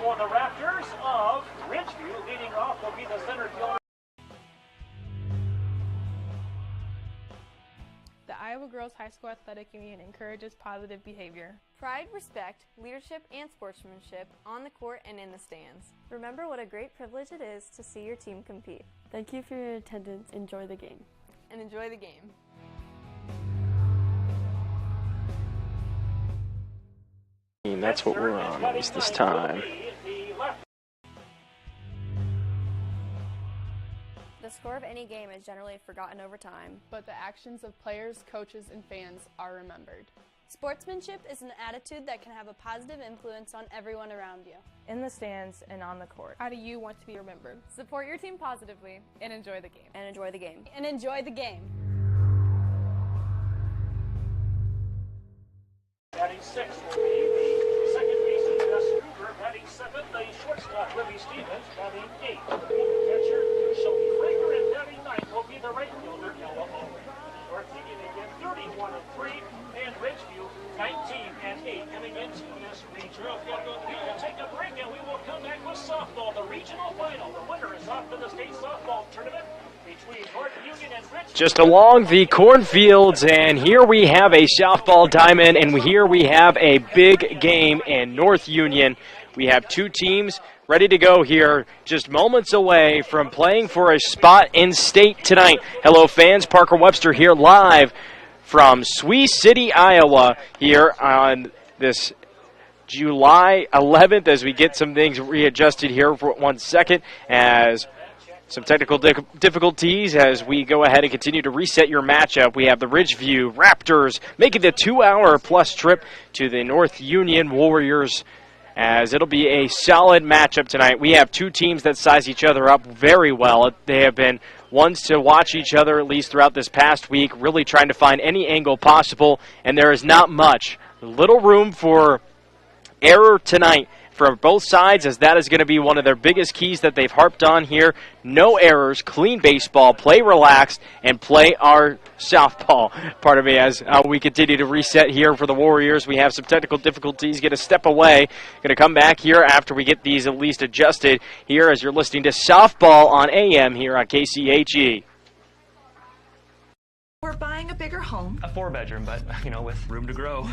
for the Raptors of Ridgeview. Leading off will be the center fielder. The Iowa Girls High School Athletic Union encourages positive behavior. Pride, respect, leadership, and sportsmanship on the court and in the stands. Remember what a great privilege it is to see your team compete. Thank you for your attendance. Enjoy the game. And enjoy the game. That's what we're on, at least this time. The score of any game is generally forgotten over time, But the actions of players, coaches, and fans are remembered. Sportsmanship is an attitude that can have a positive influence on everyone around you. in the stands and on the court. How do you want to be remembered? Support your team positively and enjoy the game. And enjoy the game. And enjoy the game. Batting sixth will be the second baseman, Gus Kruger. Batting seventh, the shortstop, Libby Stevens. Batting eighth, the catcher, Shelby Frager. And batting ninth will be the right fielder, Ella Owen. North Union again, 31-3, and Ridgeview, 19-8, coming into this regional. We will take a break, and we will come back with softball, the regional final. The winner is off to the state softball tournament between North Union and Ridgeview. Just along the cornfields, and here we have a softball diamond, and here we have a big game in North Union. We have two teams ready to go here, just moments away from playing for a spot in state tonight. Hello, fans. Parker Webster here live from Sioux City, Iowa, here on this July 11th as we get some things readjusted here for 1 second as some technical difficulties as we go ahead and continue to reset your matchup. We have the Ridgeview Raptors making the 2-hour-plus trip to the North Union Warriors, as it'll be a solid matchup tonight. We have two teams that size each other up very well. They have been ones to watch each other at least throughout this past week, really trying to find any angle possible, and there is not much. Little room for error tonight for both sides, as that is going to be one of their biggest keys that they've harped on here. No errors, clean baseball, play relaxed, and play our softball. Pardon me, as we continue to reset here for the Warriors. We have some technical difficulties. Get a step away. Going to come back here after we get these at least adjusted here as you're listening to Softball on AM here on KCHE. We're buying a bigger home. A 4-bedroom, but, with room to grow.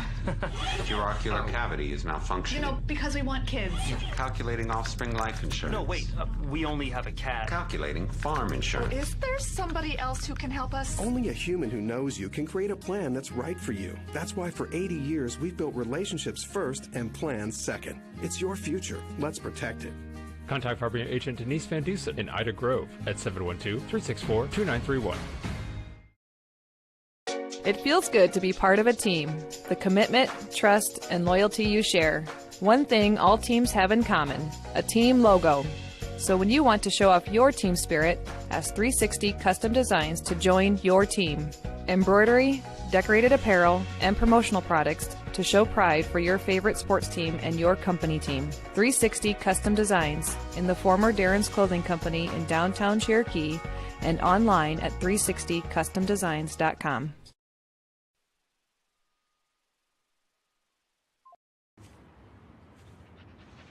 Your ocular cavity is malfunctioning. Because we want kids. Calculating offspring life insurance. No, wait, we only have a cat. Calculating farm insurance. Is there somebody else who can help us? Only a human who knows you can create a plan that's right for you. That's why for 80 years we've built relationships first and plans second. It's your future. Let's protect it. Contact Farming Agent Denise Van Dusen in Ida Grove at 712-364-2931. It feels good to be part of a team. The commitment, trust, and loyalty you share. One thing all teams have in common, a team logo. So when you want to show off your team spirit, ask 360 Custom Designs to join your team. Embroidery, decorated apparel, and promotional products to show pride for your favorite sports team and your company team. 360 Custom Designs in the former Darren's Clothing Company in downtown Cherokee and online at 360customdesigns.com.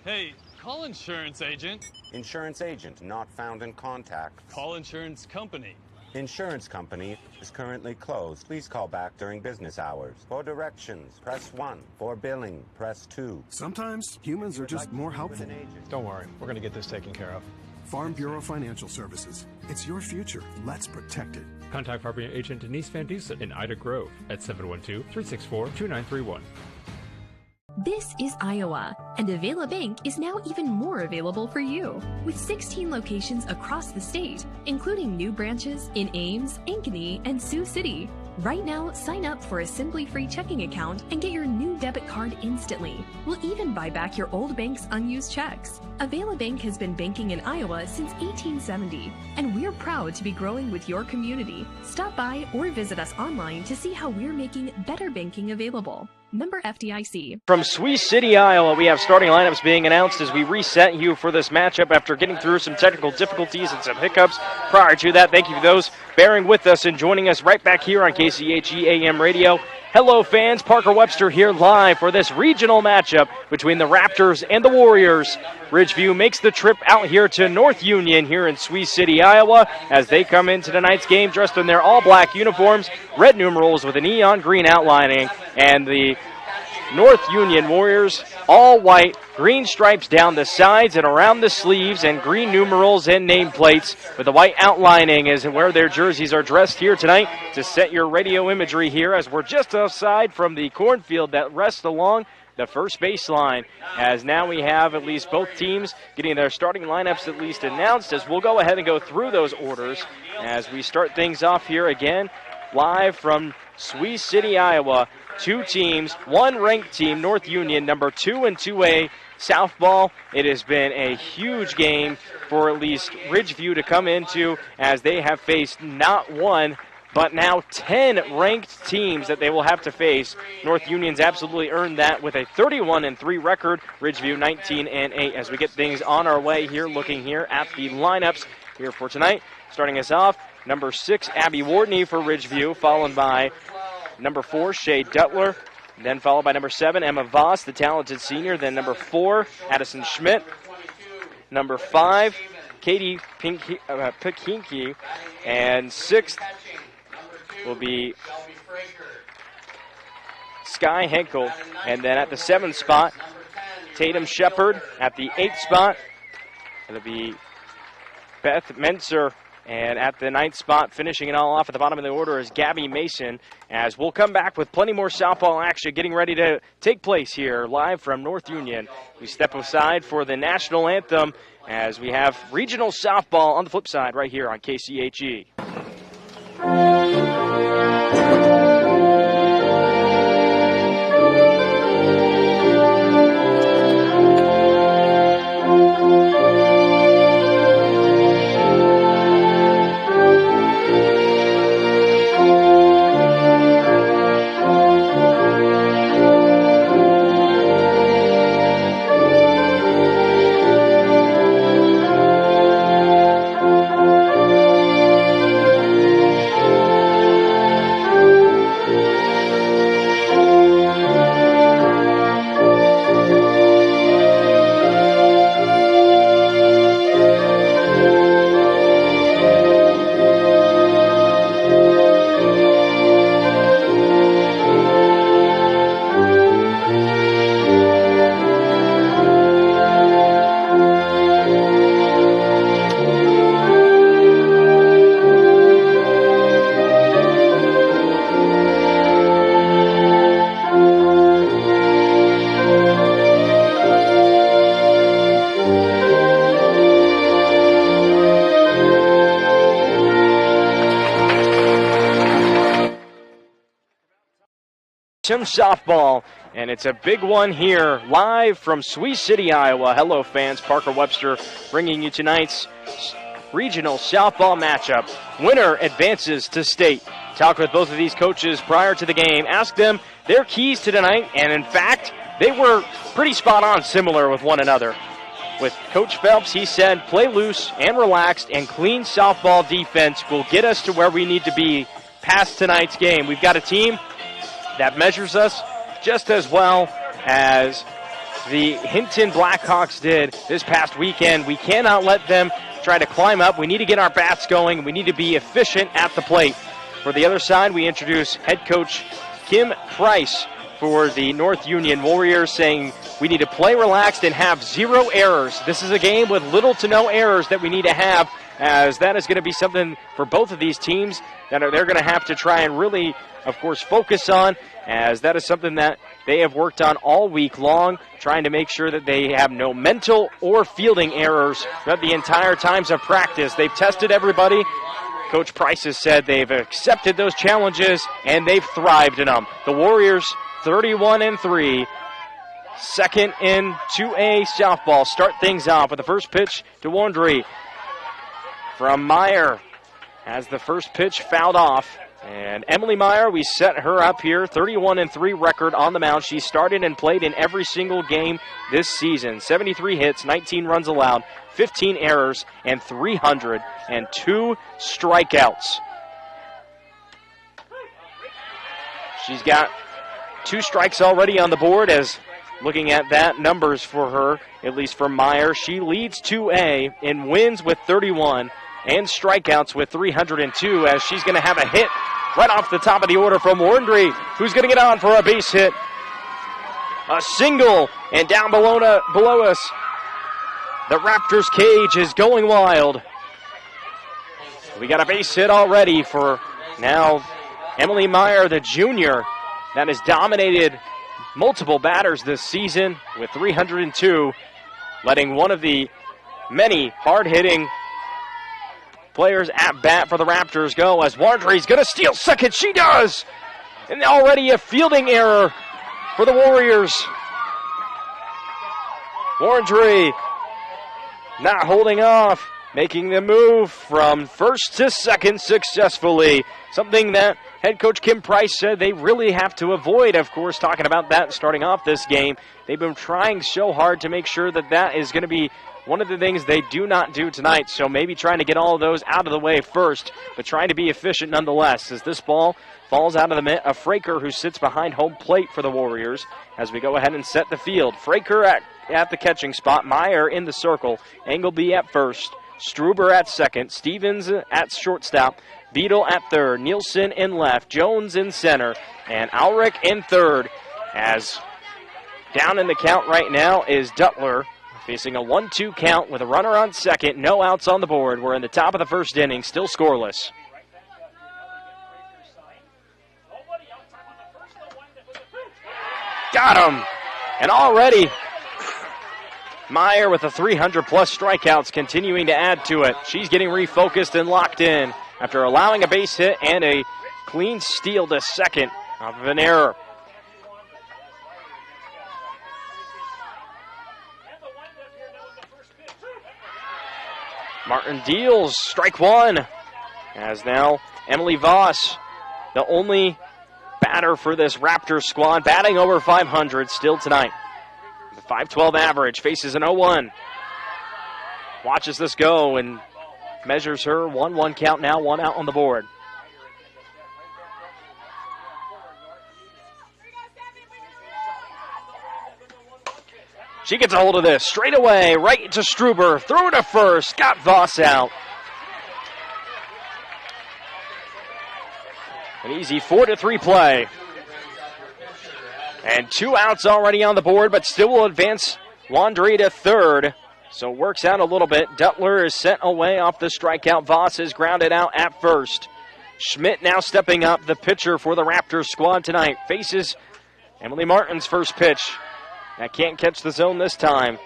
Hey, call insurance agent. Insurance agent not found in contact. Call insurance company. Insurance company is currently closed. Please call back during business hours. For directions, press 1. For billing, press 2. Sometimes humans are just more helpful. Don't worry, we're going to get this taken care of. Farm Bureau Financial Services. It's your future. Let's protect it. Contact Farming Agent Denise Van Dusen in Ida Grove at 712-364-2931. This is Iowa, and Avela Bank is now even more available for you. With 16 locations across the state, including new branches in Ames, Ankeny, and Sioux City. Right now, sign up for a Simply Free checking account and get your new debit card instantly. We'll even buy back your old bank's unused checks. Avela Bank has been banking in Iowa since 1870, and we're proud to be growing with your community. Stop by or visit us online to see how we're making better banking available. Member FDIC. From Sioux City, Iowa, we have starting lineups being announced as we reset you for this matchup after getting through some technical difficulties and some hiccups prior to that. Thank you for those bearing with us and joining us right back here on KCHE AM Radio Hello fans, Parker Webster here live for this regional matchup between the Raptors and the Warriors. Ridgeview makes the trip out here to North Union here in Sioux City, Iowa, as they come into tonight's game dressed in their all-black uniforms, red numerals with a neon green outlining, and the North Union Warriors, all white, green stripes down the sides and around the sleeves, and green numerals and nameplates with the white outlining is where their jerseys are dressed here tonight. To set your radio imagery here, as we're just aside from the cornfield that rests along the first baseline, as now we have at least both teams getting their starting lineups at least announced, as we'll go ahead and go through those orders as we start things off here again live from Sioux City, Iowa. Two teams, one ranked team, North Union, number 2 and 2A Southball. It has been a huge game for at least Ridgeview to come into, as they have faced not one, but now 10 ranked teams that they will have to face. North Union's absolutely earned that with a 31-3 record. Ridgeview 19-8. As we get things on our way here, looking here at the lineups here for tonight. Starting us off, number 6, Abby Wardney for Ridgeview, followed by number 4, Shay Duttler, then followed by number 7, Emma Voss, the talented senior. Then number 4, Addison Schmidt. Number 5, Katie Pikinki. And 6th will be Sky Henkel. And then at the 7th spot, Tatum Shepard. At the 8th spot, it'll be Beth Menser. And at the 9th spot, finishing it all off at the bottom of the order, is Gabby Mason. As we'll come back with plenty more softball action getting ready to take place here live from North Union. We step aside for the national anthem as we have regional softball on the flip side right here on KCHE. Softball, and it's a big one here live from Sioux City, Iowa. Hello fans, Parker Webster bringing you tonight's regional softball matchup. Winner advances to state. Talked with both of these coaches prior to the game, asked them their keys to tonight, and in fact they were pretty spot on, similar with one another. With Coach Phelps, he said play loose and relaxed, and clean softball defense will get us to where we need to be past tonight's game. We've got a team that measures us just as well as the Hinton Blackhawks did this past weekend. We cannot let them try to climb up. We need to get our bats going. We need to be efficient at the plate. For the other side, we introduce head coach Kim Price for the North Union Warriors, saying we need to play relaxed and have 0 errors. This is a game with little to no errors that we need to have, as that is going to be something for both of these teams that they're going to have to try and really, of course, focus on, as that is something that they have worked on all week long, trying to make sure that they have no mental or fielding errors throughout the entire times of practice. They've tested everybody. Coach Price has said they've accepted those challenges, and they've thrived in them. The Warriors, 31-3, second in 2A softball. Start things off with the first pitch to Wandry from Meyer. Has the first pitch fouled off. And Emily Meyer, we set her up here, 31-3 record on the mound. She started and played in every single game this season. 73 hits, 19 runs allowed, 15 errors, and 302 strikeouts. She's got 2 strikes already on the board as looking at that numbers for her, at least for Meyer. She leads 2A in wins with 31 and strikeouts with 302 as she's going to have a hit right off the top of the order from Warndry, who's going to get on for a base hit. A single, and down below us, the Raptors cage is going wild. We got a base hit already for now Emily Meyer, the junior, that has dominated multiple batters this season with 302, letting one of the many hard-hitting players at bat for the Raptors go as Wardry's going to steal second. She does! And already a fielding error for the Warriors. Wardry not holding off, making the move from first to second successfully. Something that head coach Kim Price said they really have to avoid, of course, talking about that starting off this game. They've been trying so hard to make sure that that is going to be one of the things they do not do tonight. So maybe trying to get all of those out of the way first, but trying to be efficient nonetheless. As this ball falls out of the mitt of Fraker, who sits behind home plate for the Warriors, as we go ahead and set the field. Fraker at the catching spot, Meyer in the circle, Engelby at first, Struber at second, Stevens at shortstop, Beadle at third, Nielsen in left, Jones in center, and Ulrich in third. As down in the count right now is Duttler, facing a 1-2 count with a runner on second, no outs on the board. We're in the top of the first inning, still scoreless. Got him! And already Meyer with the 300-plus strikeouts continuing to add to it. She's getting refocused and locked in after allowing a base hit and a clean steal to second off of an error. Martin deals strike one, as now Emily Voss, the only batter for this Raptors squad, batting over 500 still tonight. The 512 average, faces an 0-1. Watches this go and measures her 1-1 count now, 1 out on the board. She gets a hold of this straight away, right to Struber, throw it to first, got Voss out. An easy 4-3 play. And 2 outs already on the board, but still will advance Wandry to third. So works out a little bit. Duttler is sent away off the strikeout. Voss is grounded out at first. Schmidt now stepping up, the pitcher for the Raptors squad tonight. Faces Emily Martin's first pitch. That can't catch the zone this time.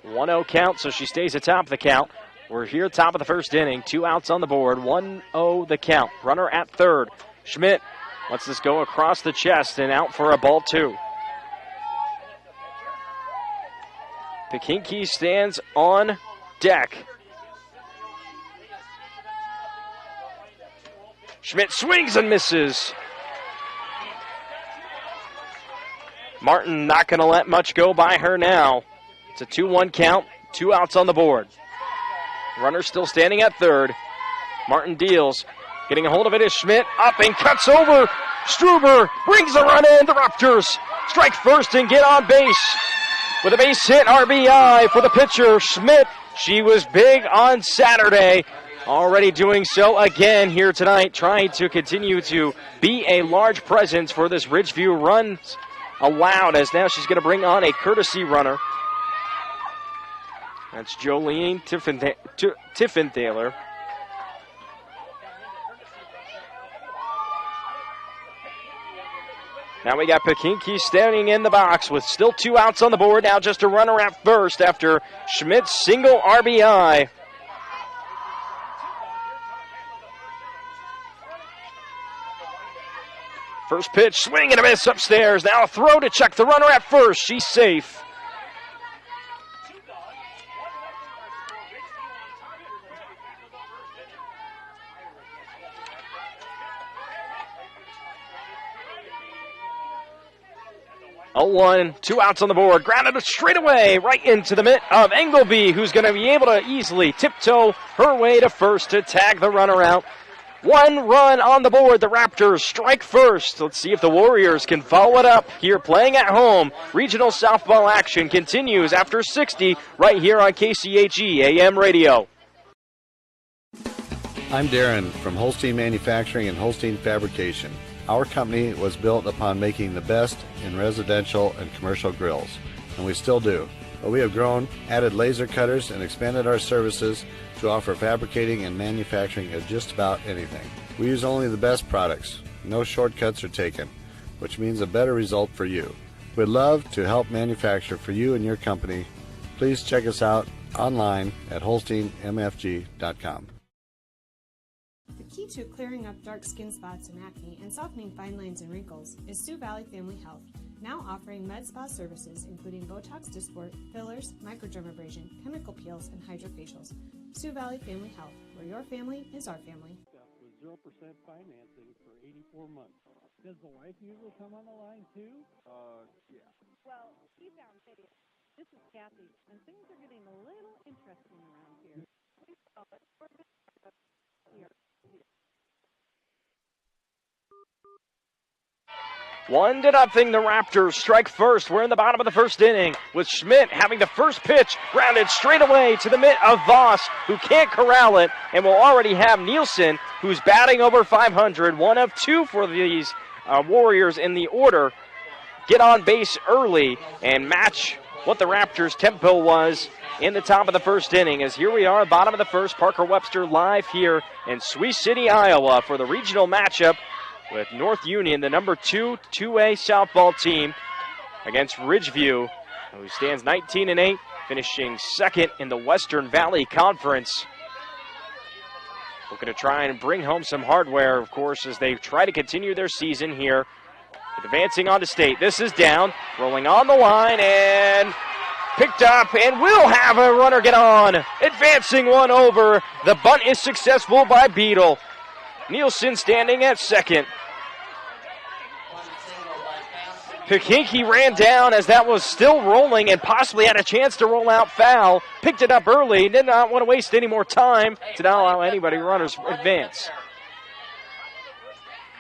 1-0 count, so she stays atop the count. We're here top of the first inning. 2 outs on the board. 1-0 the count. Runner at third. Schmidt lets this go across the chest and out for a ball 2. Pekinke stands on deck. Schmidt swings and misses. Martin not going to let much go by her now. It's a 2-1 count, 2 outs on the board. Runner still standing at third. Martin deals. Getting a hold of it is Schmidt. Up and cuts over. Struber brings the run in. The Raptors strike first and get on base. With a base hit, RBI for the pitcher, Schmidt. She was big on Saturday. Already doing so again here tonight. Trying to continue to be a large presence for this Ridgeview runs allowed, as now she's going to bring on a courtesy runner. That's Jolene Tiffenthaler. Now we got Pekinke standing in the box with still 2 outs on the board. Now just a runner at first after Schmidt's single RBI. First pitch, swing and a miss upstairs. Now a throw to check the runner at first. She's safe. A 1, 2 outs on the board. Grounded straight away right into the mitt of Engelby, who's going to be able to easily tiptoe her way to first to tag the runner out. 1 run on the board. The Raptors strike first. Let's see if the Warriors can follow it up here playing at home. Regional softball action continues after 60 right here on KCHE AM Radio. I'm Darren from Holstein Manufacturing and Holstein Fabrication. Our company was built upon making the best in residential and commercial grills, and we still do. But we have grown, added laser cutters, and expanded our services to offer fabricating and manufacturing of just about anything. We use only the best products. No shortcuts are taken, which means a better result for you. We'd love to help manufacture for you and your company. Please check us out online at holsteinmfg.com. The key to clearing up dark skin spots and acne and softening fine lines and wrinkles is Sioux Valley Family Health, now offering med spa services including Botox Dysport, fillers, microdermabrasion, chemical peels, and hydrofacials. Sioux Valley Family Health, where your family is our family. With 0% financing for 84 months. Does the wife usually come on the line too? Yeah. Well, he found it. This is Kathy, and things are getting a little interesting around here. Please call it here. 1-0, the Raptors strike first. We're in the bottom of the first inning with Schmidt having the first pitch grounded straight away to the mitt of Voss, who can't corral it, and will already have Nielsen, who's batting over 500, 1 of 2 for these Warriors in the order, get on base early and match what the Raptors' tempo was in the top of the first inning. As here we are, bottom of the first, Parker Webster live here in Sioux City, Iowa for the regional matchup with North Union, the number 2 2A softball team, against Ridgeview, who stands 19-8, finishing second in the Western Valley Conference. Looking to try and bring home some hardware, of course, as they try to continue their season here. Advancing on to state. This is down, rolling on the line, and picked up, and will have a runner get on. Advancing one over. The bunt is successful by Beadle. Nielsen standing at second. Pekinke ran down as that was still rolling and possibly had a chance to roll out foul. Picked it up early, did not want to waste any more time to not allow anybody runners advance.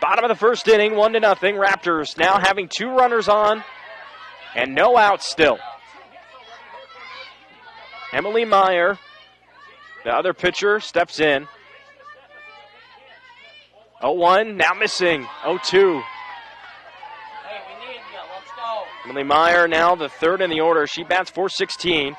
Bottom of the first inning, 1-0. Raptors now having 2 runners on and no outs still. Emily Meyer, the other pitcher, steps in. 0-1, now missing. 0-2. Emily Meyer now the third in the order. She bats .416.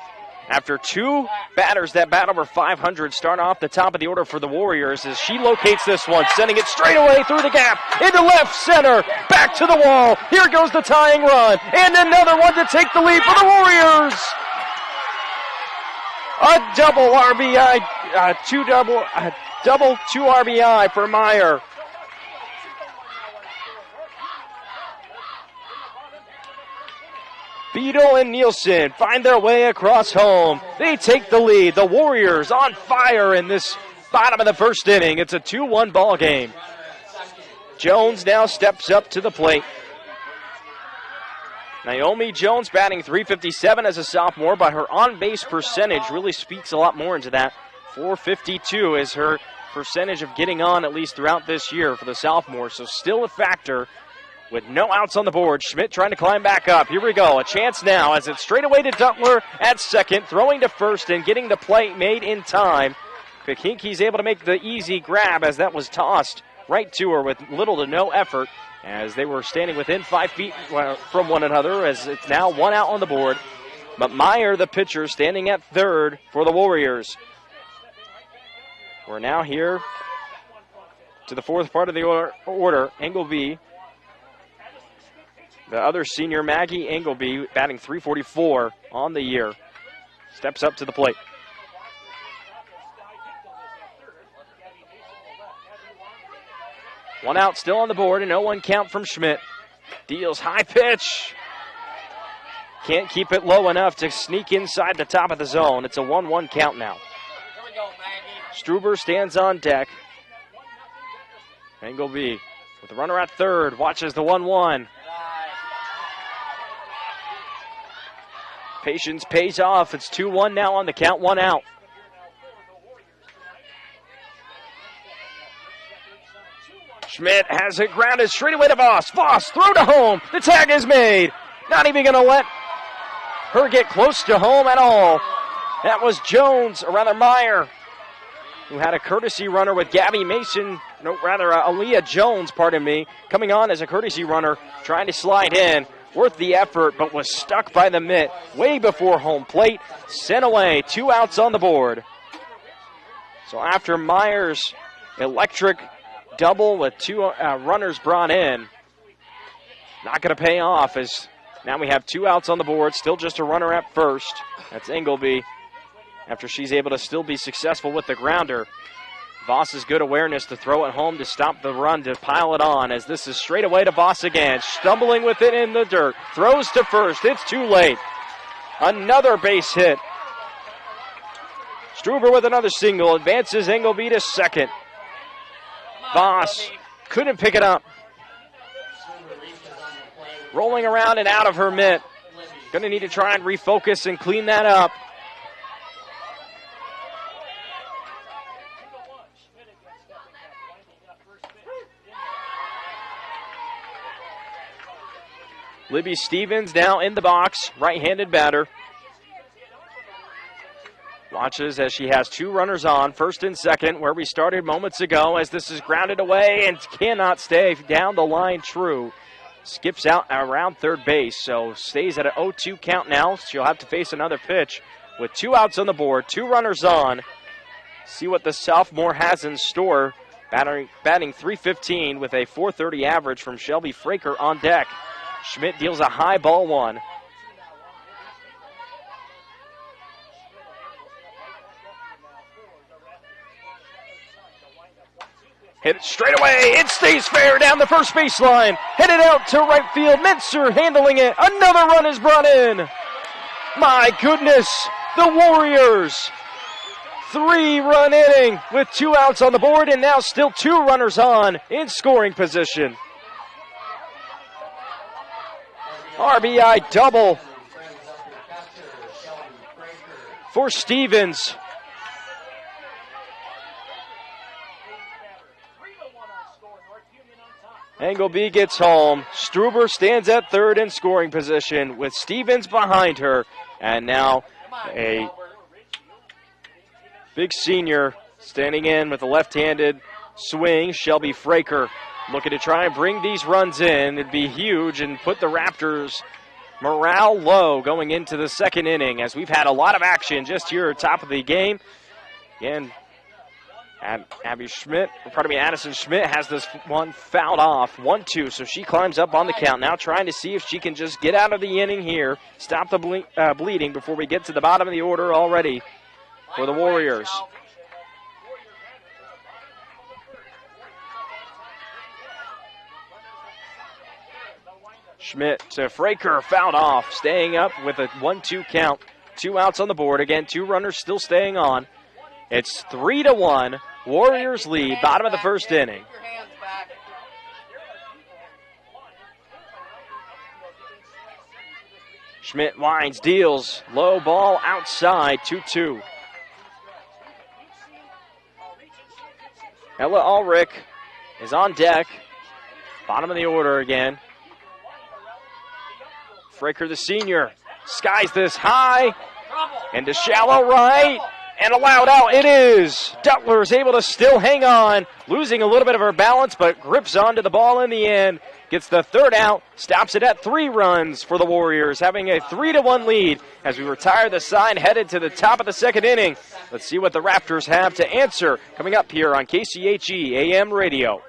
After 2 batters that bat over 500 start off the top of the order for the Warriors as she locates this one, sending it straight away through the gap, into left center, back to the wall. Here goes the tying run, and another one to take the lead for the Warriors. A double RBI, double 2 RBI for Meyer. Beadle and Nielsen find their way across home. They take the lead. The Warriors on fire in this bottom of the first inning. It's a 2-1 ball game. Jones now steps up to the plate. Naomi Jones batting .357 as a sophomore, but her on-base percentage really speaks a lot more into that. .452 is her percentage of getting on at least throughout this year for the sophomore, so still a factor. With no outs on the board, Schmidt trying to climb back up. Here we go, a chance now as it's straight away to Duttler at second, throwing to first and getting the play made in time. Pekinke's able to make the easy grab as that was tossed right to her with little to no effort as they were standing within 5 feet from one another as it's now 1 out on the board. But Meyer, the pitcher, standing at third for the Warriors. We're now here to the fourth part of the order. Engleby, the other senior, Maggie Engleby, batting .344 on the year, steps up to the plate. One out still on the board, and 0-1 count from Schmidt. Deals high pitch. Can't keep it low enough to sneak inside the top of the zone. It's a 1-1 count now. Struber stands on deck. Engleby with the runner at third, watches the 1-1. Patience pays off. It's 2-1 now on the count, 1 out. Schmidt has it grounded straight away to Voss. Voss, throw to home. The tag is made. Not even going to let her get close to home at all. That was Jones, or rather Meyer, who had a courtesy runner with Gabby Mason, Aaliyah Jones, coming on as a courtesy runner, trying to slide in. Worth the effort, but was stuck by the mitt way before home plate. Sent away, 2 outs on the board. So after Meyer's electric double with 2 runners brought in, not going to pay off as now we have 2 outs on the board, still just a runner at first. That's Ingleby after she's able to still be successful with the grounder. Voss's good awareness to throw it home to stop the run, to pile it on, as this is straight away to Voss again, stumbling with it in the dirt, throws to first, it's too late. Another base hit. Struber with another single, advances Ingleby to second. Voss couldn't pick it up. Rolling around and out of her mitt. Going to need to try and refocus and clean that up. Libby Stevens now in the box, right-handed batter. Watches as she has 2 runners on, first and second, where we started moments ago, as this is grounded away and cannot stay down the line true. Skips out around third base, so stays at an 0-2 count now. She'll have to face another pitch with 2 outs on the board, 2 runners on. See what the sophomore has in store. Batting .315 with a .430 average from Shelby Fraker on deck. Schmidt deals a high ball 1. Hit it straight away. It stays fair down the first baseline. Headed out to right field. Mincer handling it. Another run is brought in. My goodness. The Warriors. 3-run inning with 2 outs on the board, and now still 2 runners on in scoring position. RBI double for Stevens. Ingleby gets home. Struber stands at third in scoring position with Stevens behind her. And now a big senior standing in with a left-handed swing, Shelby Fraker. Looking to try and bring these runs in. It'd be huge and put the Raptors' morale low going into the second inning, as we've had a lot of action just here at top of the game. Again, Addison Schmidt has this one fouled off. 1-2, so she climbs up on the count. Now trying to see if she can just get out of the inning here, stop the bleeding before we get to the bottom of the order already for the Warriors. Schmidt to Fraker, fouled off, staying up with a 1-2 count. 2 outs on the board. Again, 2 runners still staying on. It's 3-1. Warriors lead, bottom of the first inning. Schmidt winds, deals, low ball outside, 2-2. Ella Ulrich is on deck, bottom of the order again. Fraker, the senior, skies this high, into shallow right, and allowed out. It is. Duttler is able to still hang on, losing a little bit of her balance, but grips onto the ball in the end. Gets the third out, stops it at 3 runs for the Warriors, having a 3-1 lead as we retire the sign, headed to the top of the second inning. Let's see what the Raptors have to answer coming up here on KCHE AM Radio.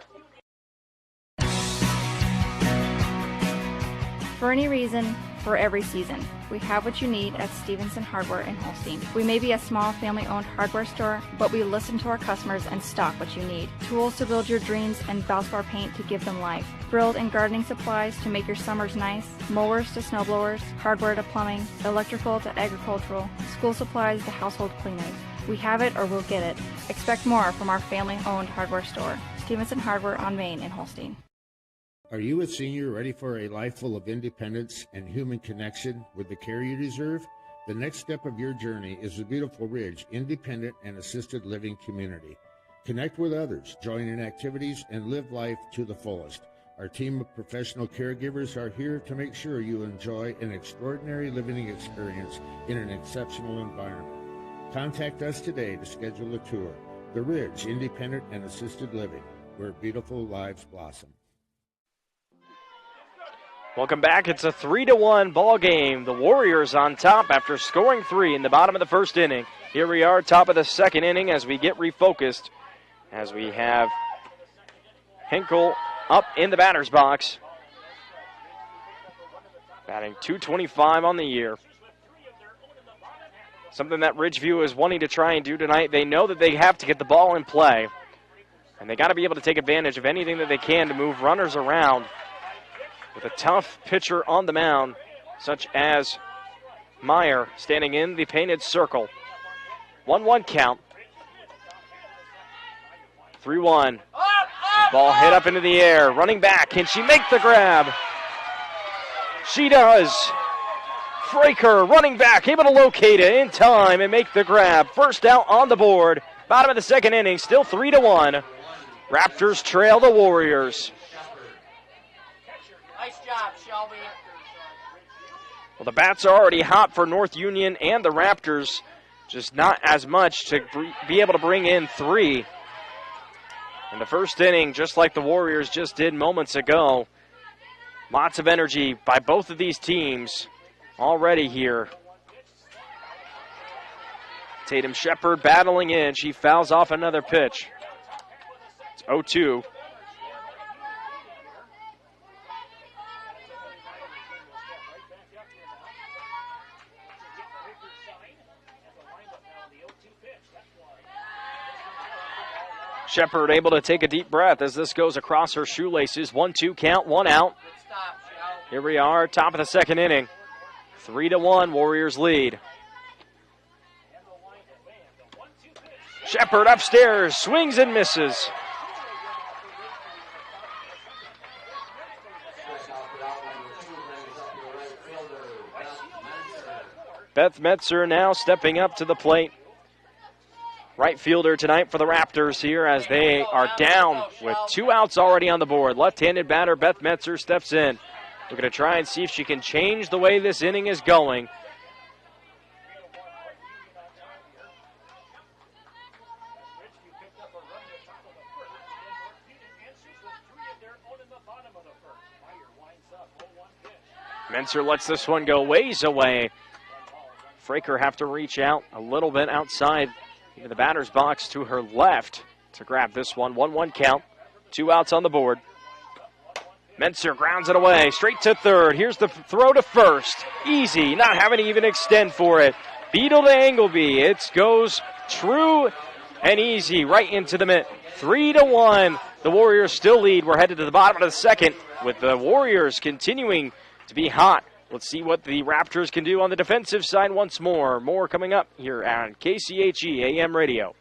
For any reason, for every season, we have what you need at Stevenson Hardware in Holstein. We may be a small family-owned hardware store, but we listen to our customers and stock what you need. Tools to build your dreams and Valspar paint to give them life. Grilled and gardening supplies to make your summers nice. Mowers to snowblowers, hardware to plumbing, electrical to agricultural, school supplies to household cleaners. We have it or we'll get it. Expect more from our family-owned hardware store. Stevenson Hardware on Main in Holstein. Are you a senior ready for a life full of independence and human connection with the care you deserve? The next step of your journey is the Beautiful Ridge Independent and Assisted Living Community. Connect with others, join in activities, and live life to the fullest. Our team of professional caregivers are here to make sure you enjoy an extraordinary living experience in an exceptional environment. Contact us today to schedule a tour. The Ridge Independent and Assisted Living, where beautiful lives blossom. Welcome back. It's a 3-1 ball game. The Warriors on top after scoring 3 in the bottom of the first inning. Here we are, top of the second inning as we get refocused. As we have Hinkle up in the batter's box. Batting .225 on the year. Something that Ridgeview is wanting to try and do tonight. They know that they have to get the ball in play. And they got to be able to take advantage of anything that they can to move runners around. With a tough pitcher on the mound, such as Meyer, standing in the painted circle. 1-1 count. 3-1. Ball hit up into the air. Running back. Can she make the grab? She does. Fraker running back, able to locate it in time and make the grab. First out on the board. Bottom of the second inning, still 3-1. Raptors trail the Warriors. Nice job, Shelby. Well, the bats are already hot for North Union and the Raptors. Just not as much to be able to bring in 3. In the first inning, just like the Warriors just did moments ago. Lots of energy by both of these teams already here. Tatum Shepard battling in. She fouls off another pitch. It's 0-2. Shepard able to take a deep breath as this goes across her shoelaces. 1-2 count, 1 out. Here we are, top of the second inning. 3-1, Warriors lead. Shepard upstairs, swings and misses. Beth Metzer now stepping up to the plate. Right fielder tonight for the Raptors here as they are down with 2 outs already on the board. Left-handed batter Beth Metzer steps in. We're going to try and see if she can change the way this inning is going. Metzer lets this one go ways away. Fraker have to reach out a little bit outside into the batter's box to her left to grab this one. 1-1 count. 2 outs on the board. Mentzer grounds it away, straight to third. Here's the throw to first. Easy, not having to even extend for it. Beetle to Engelby. It goes true and easy right into the mitt. 3-1. The Warriors still lead. We're headed to the bottom of the second with the Warriors continuing to be hot. Let's see what the Raptors can do on the defensive side once more. More coming up here on KCHE AM Radio.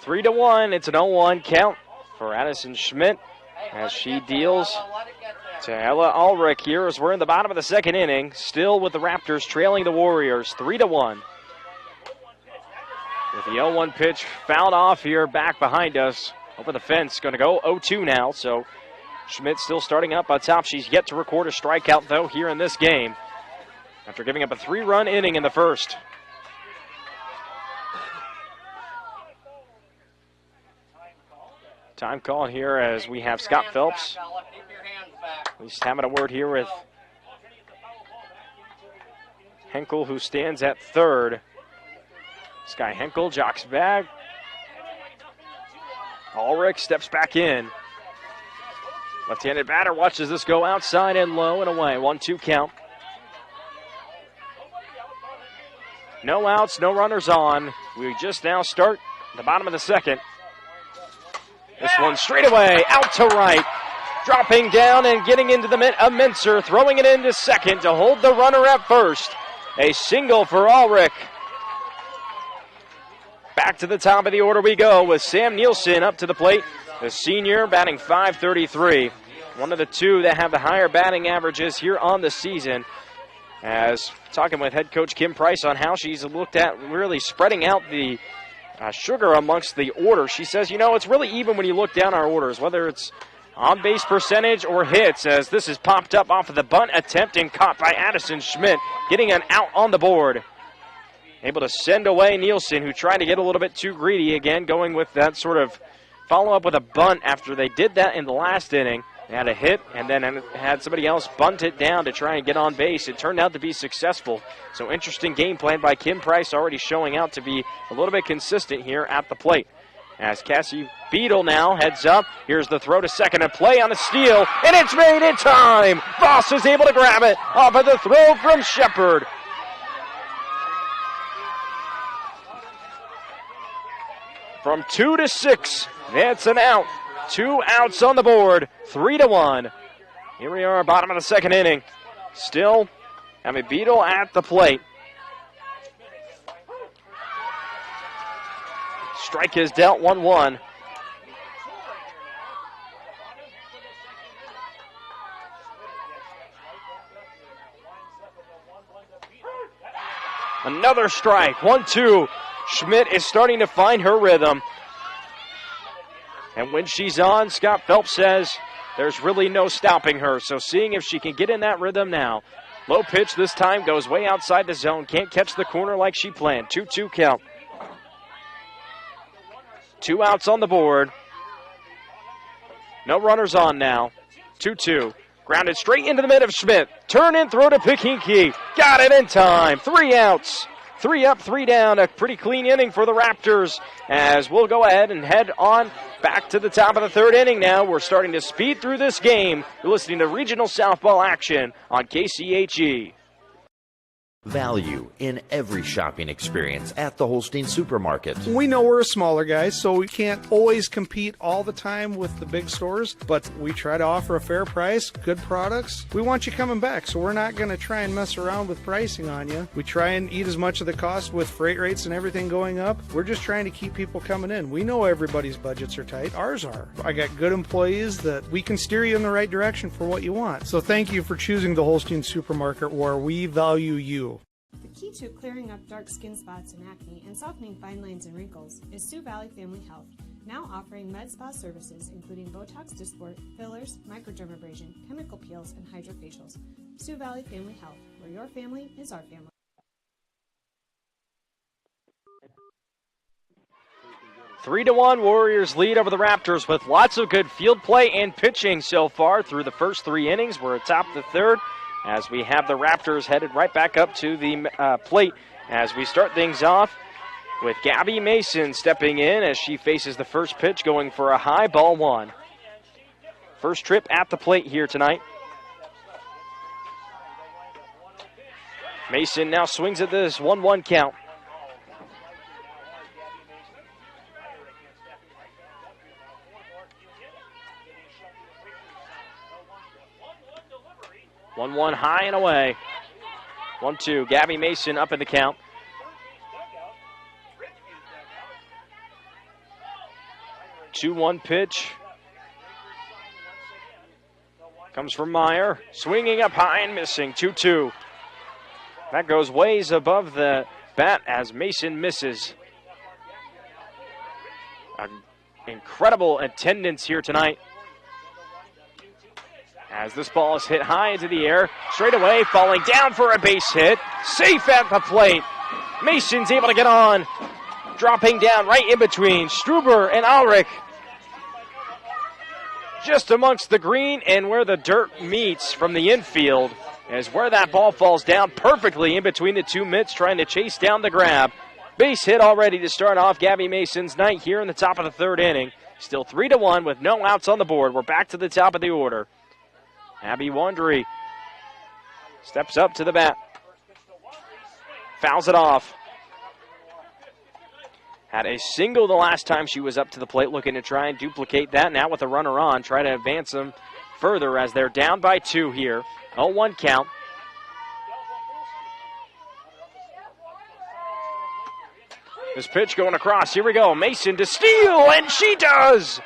Three to one. It's an 0-1 count for Addison Schmidt as she deals to Ella Ulrich here as we're in the bottom of the second inning. Still with the Raptors trailing the Warriors 3-1. With the 0-1 pitch fouled off here back behind us. Over the fence. Going to go 0-2 now. So Schmidt still starting up on top. She's yet to record a strikeout though here in this game. after giving up a 3-run inning in the first. Time call here as we have Scott Phelps. At least having a word here with Henkel, who stands at third. Sky Henkel jocks back. Ulrich steps back in. Left-handed batter watches this go outside and low and away. 1-2 count. No outs, no runners on. We just now start the bottom of the second. This one straight away, out to right. Dropping down and getting into the Mincer, throwing it into second to hold the runner at first. A single for Ulrich. Back to the top of the order we go with Sam Nielsen up to the plate. The senior batting .533. One of the two that have the higher batting averages here on the season. As talking with head coach Kim Price on how she's looked at really spreading out the sugar amongst the order. She says, you know, it's really even when you look down our orders, whether it's on-base percentage or hits, as this is popped up off of the bunt attempt and caught by Addison Schmidt, getting an out on the board. Able to send away Nielsen, who tried to get a little bit too greedy again, going with that sort of follow-up with a bunt after they did that in the last inning. They had a hit and then had somebody else bunt it down to try and get on base. It turned out to be successful. So interesting game plan by Kim Price, already showing out to be a little bit consistent here at the plate. As Cassie Beadle now heads up. Here's the throw to second, a play on a steal, and it's made in time. Voss is able to grab it off of the throw from Shepard. From 2 to 6, that's an out. 2 outs on the board, 3-1. Here we are, bottom of the second inning. Still have a Beadle at the plate. Strike is dealt 1-1. Another strike, 1-2. Schmidt is starting to find her rhythm. And when she's on, Scott Phelps says there's really no stopping her. So seeing if she can get in that rhythm now. Low pitch this time, goes way outside the zone. Can't catch the corner like she planned. 2-2 count. 2 outs on the board. No runners on now. 2-2. Grounded straight into the mid of Schmidt. Turn and throw to Pikinki. Got it in time. 3 outs. 3 up, 3 down. A pretty clean inning for the Raptors. As we'll go ahead and head on back to the top of the third inning now. We're starting to speed through this game. You're listening to regional softball action on KCHE. Value in every shopping experience at the Holstein Supermarket. We know we're a smaller guy, so we can't always compete all the time with the big stores, but we try to offer a fair price, good products. We want you coming back, so we're not going to try and mess around with pricing on you. We try and eat as much of the cost with freight rates and everything going up. We're just trying to keep people coming in. We know everybody's budgets are tight. Ours are. I got good employees that we can steer you in the right direction for what you want. So thank you for choosing the Holstein Supermarket, where we value you. The key to clearing up dark skin spots and acne and softening fine lines and wrinkles is Sioux Valley Family Health, now offering med spa services including Botox Dysport, fillers, microdermabrasion, chemical peels, and hydrofacials. Sioux Valley Family Health, where your family is our family. 3-1 Warriors lead over the Raptors with lots of good field play and pitching so far through the first 3 innings. We're atop the third, as we have the Raptors headed right back up to the plate as we start things off with Gabby Mason stepping in as she faces the first pitch, going for a high, ball 1. First trip at the plate here tonight. Mason now swings at this 1-1 count. One high and away. 1-2. Gabby Mason up in the count. Two 2-1 pitch. Comes from Meyer. Swinging up high and missing. 2-2. That goes ways above the bat as Mason misses. Incredible attendance here tonight As this ball is hit high into the air, straight away, falling down for a base hit. Safe at the plate. Mason's able to get on. Dropping down right in between Struber and Ulrich. Just amongst the green and where the dirt meets from the infield is where that ball falls down perfectly in between the two mitts, trying to chase down the grab. Base hit already to start off Gabby Mason's night here in the top of the third inning. Still 3-1 with no outs on the board. We're back to the top of the order. Abby Wandry steps up to the bat. Fouls it off. Had a single the last time she was up to the plate, looking to try and duplicate that. Now with a runner on, try to advance them further as they're down by 2 here. 0-1 count. This pitch going across. Here we go. Mason to steal, and she does!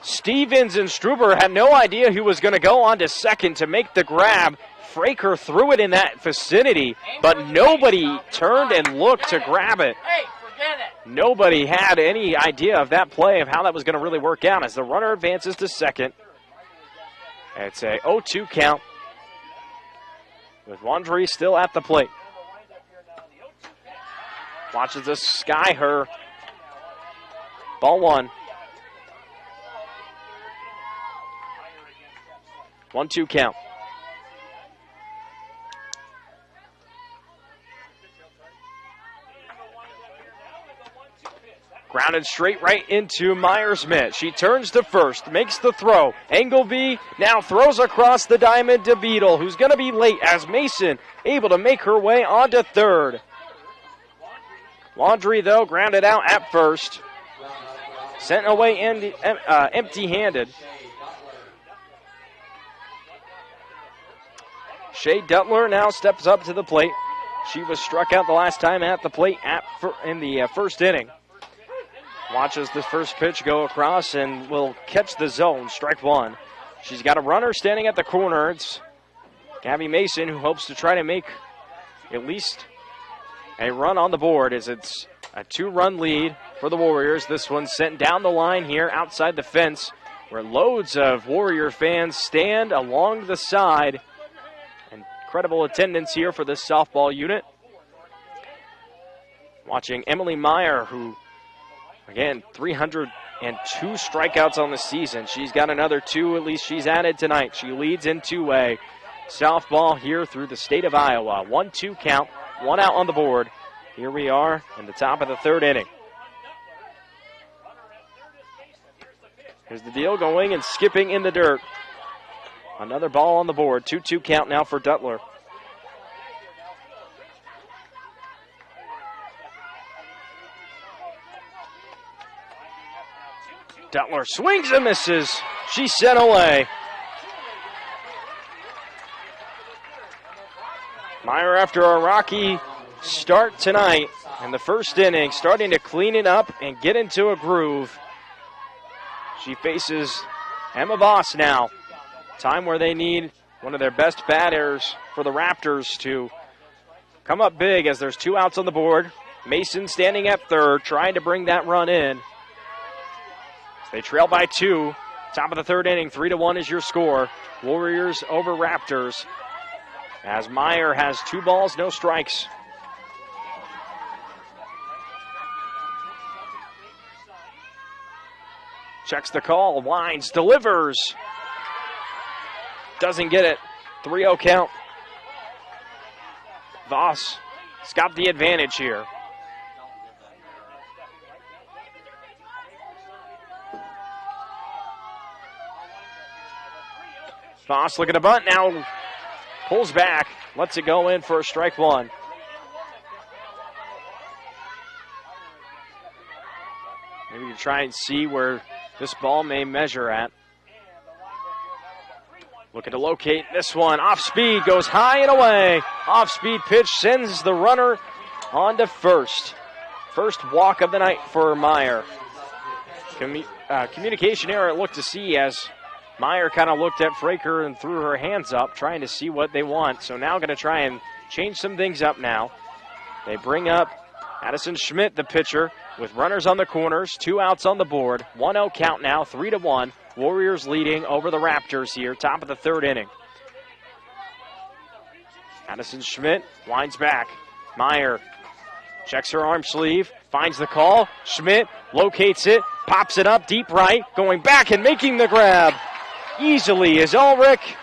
Stevens and Struber had no idea who was going to go on to second to make the grab. Fraker threw it in that vicinity, but nobody turned and looked to grab it. Nobody had any idea of that play, of how that was going to really work out as the runner advances to second. It's a 0-2 count with Wandry still at the plate. Watches this sky her. Ball 1. 1-2 count. Grounded straight right into Meyer's mitt. She turns to first, makes the throw. Engelby now throws across the diamond to Beadle, who's going to be late as Mason able to make her way onto third. Wandry, though, grounded out at first. Sent away empty-handed. Shea Duttler now steps up to the plate. She was struck out the last time at the plate in the first inning. Watches the first pitch go across and will catch the zone, strike 1. She's got a runner standing at the corner. It's Gabby Mason, who hopes to try to make at least a run on the board, as it's a 2-run lead for the Warriors. This one's sent down the line here outside the fence, where loads of Warrior fans stand along the side. Incredible attendance here for this softball unit. Watching Emily Meyer, who, again, 302 strikeouts on the season. She's got another 2, at least she's added tonight. She leads in 2A. Softball here through the state of Iowa. 1-2 count, 1 out on the board. Here we are in the top of the third inning. Here's the deal, going and skipping in the dirt. Another ball on the board. 2-2 count now for Duttler. Duttler swings and misses. She's sent away. Meyer, after a rocky start tonight in the first inning, starting to clean it up and get into a groove. She faces Emma Voss now. Time where they need one of their best batters for the Raptors to come up big, as there's 2 outs on the board. Mason standing at third, trying to bring that run in. They trail by 2. Top of the third inning, 3-1 is your score. Warriors over Raptors, as Meyer has 2 balls, no strikes. Checks the call, winds, delivers. Doesn't get it. 3-0 count. Voss has got the advantage here. Voss looking to bunt, now pulls back, lets it go in for a strike 1. Maybe you try and see where this ball may measure at. Looking to locate this one. Off speed, goes high and away. Off speed pitch sends the runner on to first. First walk of the night for Meyer. Communication error, looked to see as Meyer kind of looked at Fraker and threw her hands up, trying to see what they want. So now going to try and change some things up now. They bring up Addison Schmidt, the pitcher, with runners on the corners, 2 outs on the board. 1-0 count now, 3-1. Warriors leading over the Raptors here, top of the third inning. Addison Schmidt winds back. Meyer checks her arm sleeve, finds the call. Schmidt locates it, pops it up deep right, going back and making the grab easily as Ulrich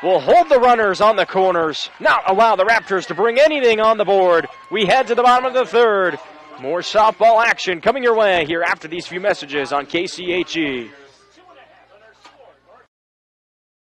will hold the runners on the corners, not allow the Raptors to bring anything on the board. We head to the bottom of the third. More softball action coming your way here after these few messages on KCHE.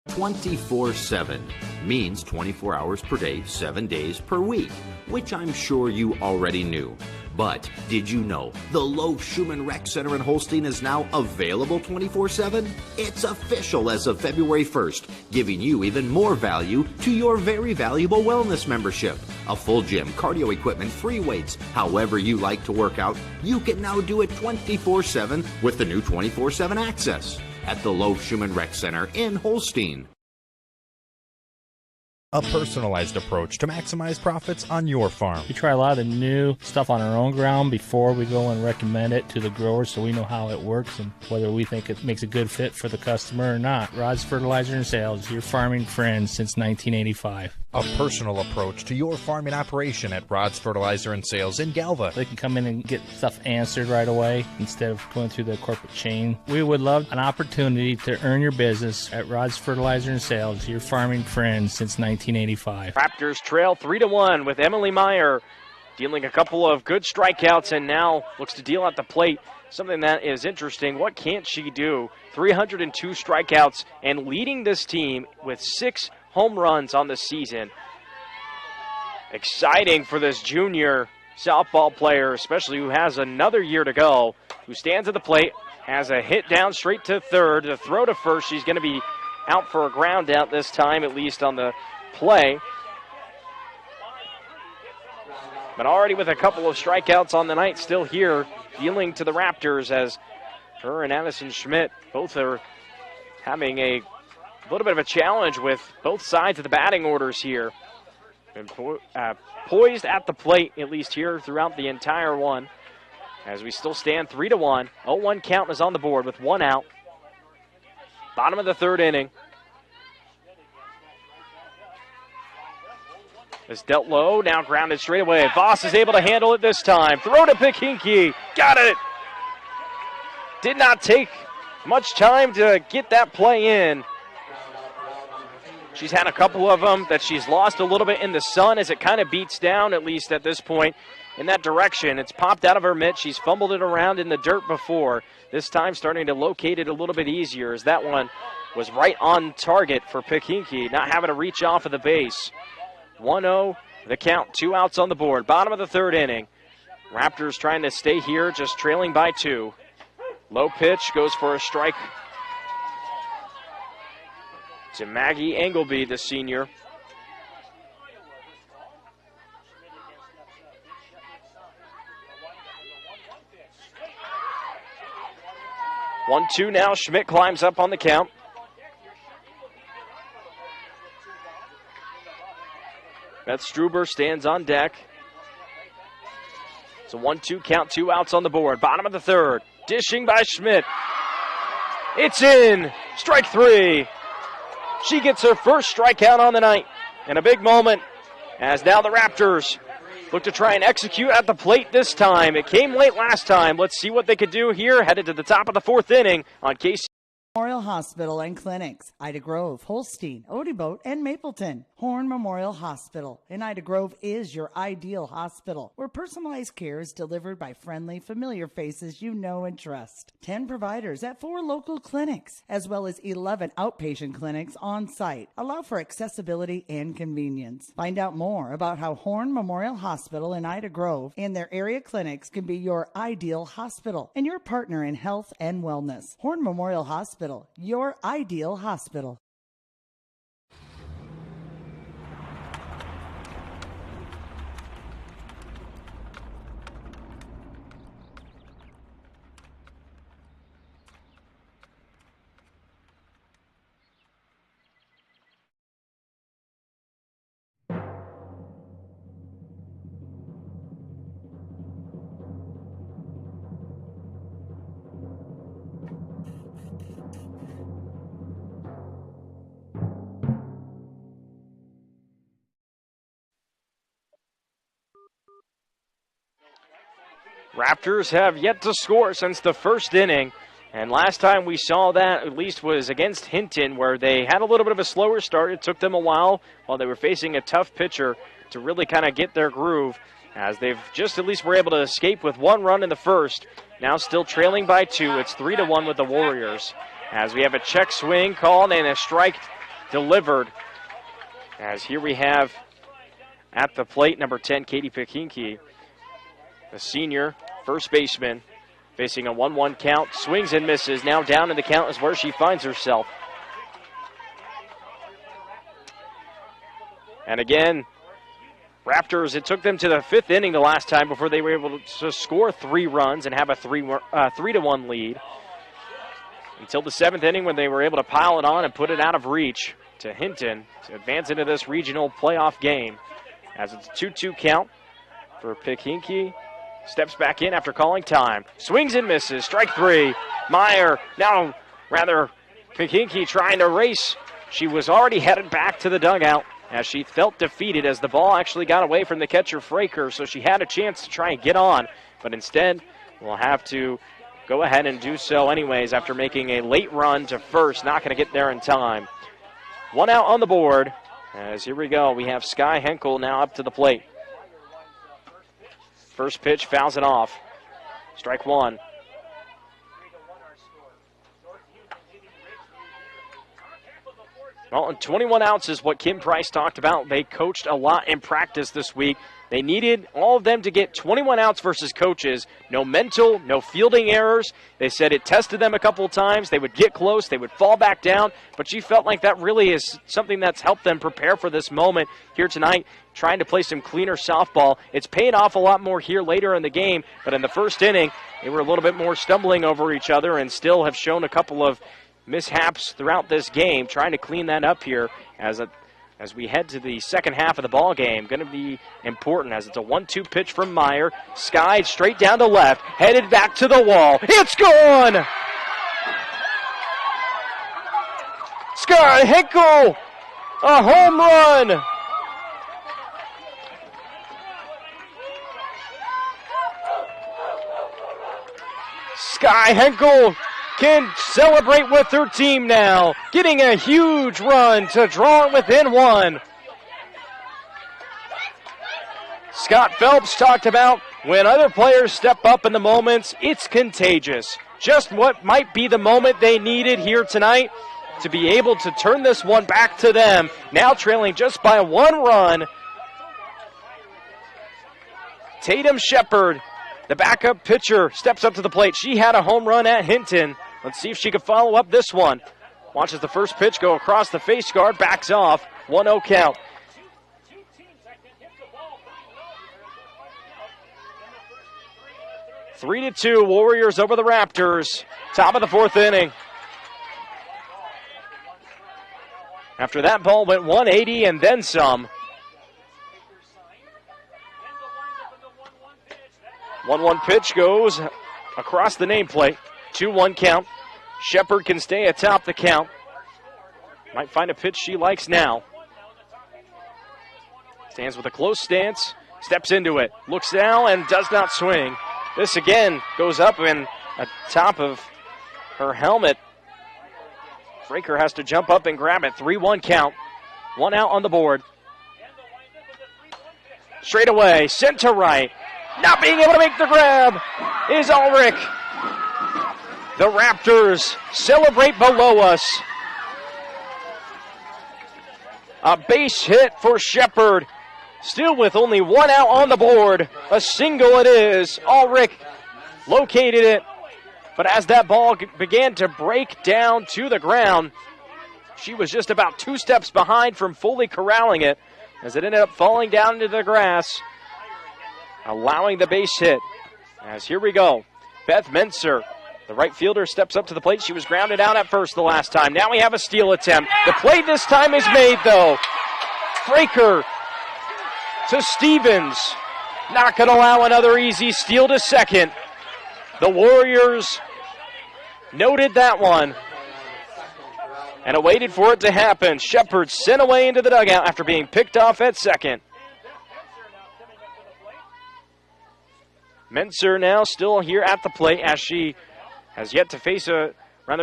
24/7 means 24 hours per day, 7 days per week, which I'm sure you already knew. But did you know the Loaf Schumann Rec Center in Holstein is now available 24/7? It's official as of February 1st, giving you even more value to your very valuable wellness membership. A full gym, cardio equipment, free weights, however you like to work out, you can now do it 24/7 with the new 24/7 access at the Loaf Schumann Rec Center in Holstein. A personalized approach to maximize profits on your farm. We try a lot of the new stuff on our own ground before we go and recommend it to the growers so we know how it works and whether we think it makes a good fit for the customer or not. Rod's Fertilizer and Sales, your farming friend since 1985. A personal approach to your farming operation at Rod's Fertilizer and Sales in Galva. They can come in and get stuff answered right away instead of going through the corporate chain. We would love an opportunity to earn your business at Rod's Fertilizer and Sales, your farming friend since 1985. Raptors trail 3-1 with Emily Meyer dealing a couple of good strikeouts and now looks to deal at the plate. Something that is interesting. What can't she do? 302 strikeouts and leading this team with 6 home runs on the season. Exciting for this junior softball player, especially who has another year to go, who stands at the plate, has a hit down straight to third, the throw to first. She's going to be out for a ground out this time, at least on the play. But already with a couple of strikeouts on the night, still here, dealing to the Raptors as her and Addison Schmidt both are having a little bit of a challenge with both sides of the batting orders here. And poised at the plate, at least here throughout the entire one, as we still stand 3-1. 0-1 count is on the board with 1 out. Bottom of the third inning. It's dealt low, now grounded straight away. Voss is able to handle it this time. Throw to Pikinki. Got it! Did not take much time to get that play in. She's had a couple of them that she's lost a little bit in the sun as it kind of beats down, at least at this point, in that direction. It's popped out of her mitt. She's fumbled it around in the dirt before. This time starting to locate it a little bit easier as that one was right on target for Pikinki, not having to reach off of the base. 1-0, the count, 2 outs on the board. Bottom of the third inning. Raptors trying to stay here, just trailing by 2. Low pitch, goes for a strike to Maggie Engelby, the senior. One, 2 now. Schmidt climbs up on the count. Beth Struber stands on deck. It's a 1-2 count, 2 outs on the board. Bottom of the third. Dishing by Schmidt. It's in. Strike 3. She gets her first strikeout on the night. And a big moment as now the Raptors look to try and execute at the plate this time. It came late last time. Let's see what they could do here. Headed to the top of the fourth inning on KC. Memorial Hospital and Clinics, Ida Grove, Holstein, Odeboat, and Mapleton. Horn Memorial Hospital in Ida Grove is your ideal hospital, where personalized care is delivered by friendly, familiar faces you know and trust. 10 providers at 4 local clinics, as well as 11 outpatient clinics on site, allow for accessibility and convenience. Find out more about how Horn Memorial Hospital in Ida Grove and their area clinics can be your ideal hospital and your partner in health and wellness. Horn Memorial Hospital, your ideal hospital. Raptors have yet to score since the first inning. And last time we saw that, at least, was against Hinton, where they had a little bit of a slower start. It took them a while they were facing a tough pitcher to really kind of get their groove, as they've just at least were able to escape with 1 run in the first. Now still trailing by 2. It's 3-1 with the Warriors, as we have a check swing called and a strike delivered. As here we have at the plate, number 10, Katie Pekinke, the senior first baseman, facing a 1-1 count, swings and misses. Now down in the count is where she finds herself. And again, Raptors, it took them to the 5th inning the last time before they were able to score 3 runs and have a 3-1 lead. Until the 7th inning, when they were able to pile it on and put it out of reach to Hinton to advance into this regional playoff game. As it's a 2-2 count for Pekinke. Steps back in after calling time. Swings and misses. Strike 3. Meyer, now rather Pekinke trying to race. She was already headed back to the dugout as she felt defeated as the ball actually got away from the catcher Fraker, so she had a chance to try and get on, but instead will have to go ahead and do so anyways after making a late run to first. Not going to get there in time. 1 out on the board, as here we go. We have Sky Henkel now up to the plate. First pitch, fouls it off. Strike 1. Well, and 21 outs is what Kim Price talked about. They coached a lot in practice this week. They needed all of them to get 21 outs versus coaches. No mental, no fielding errors. They said it tested them a couple of times. They would get close, they would fall back down. But she felt like that really is something that's helped them prepare for this moment here tonight, trying to play some cleaner softball. It's paying off a lot more here later in the game. But in the first inning, they were a little bit more stumbling over each other and still have shown a couple of mishaps throughout this game, trying to clean that up here as we head to the second half of the ball game. Going to be important as it's a 1-2 pitch from Meyer. Skied straight down to left, headed back to the wall. It's gone! Sky Henkel, a home run! Sky Henkel can celebrate with her team now, getting a huge run to draw it within 1. Scott Phelps talked about when other players step up in the moments, it's contagious. Just what might be the moment they needed here tonight to be able to turn this one back to them. Now trailing just by 1 run. Tatum Shepard, the backup pitcher, steps up to the plate. She had a home run at Hinton. Let's see if she can follow up this one. Watches the first pitch go across the face guard, backs off. 1-0 count. Three to 2, Warriors over the Raptors. Top of the 4th inning. After that ball went 180 and then some. 1-1 pitch goes across the nameplate. 2-1 count. Shepard can stay atop the count. Might find a pitch she likes now. Stands with a close stance. Steps into it. Looks now and does not swing. This again goes up and atop of her helmet. Fraker has to jump up and grab it. 3-1 count. 1 out on the board. Straight away. Sent to right. Not being able to make the grab is Ulrich. The Raptors celebrate below us. A base hit for Shepard. Still with only 1 out on the board. A single it is. Ulrich located it. But as that ball began to break down to the ground, she was just about 2 steps behind from fully corralling it as it ended up falling down into the grass, allowing the base hit. As here we go. Beth Menser, the right fielder, steps up to the plate. She was grounded out at first the last time. Now we have a steal attempt. The play this time is made, though. Fraker to Stevens. Not going to allow another easy steal to second. The Warriors noted that one and awaited for it to happen. Shepard sent away into the dugout after being picked off at second. Menser now still here at the plate as she has yet to face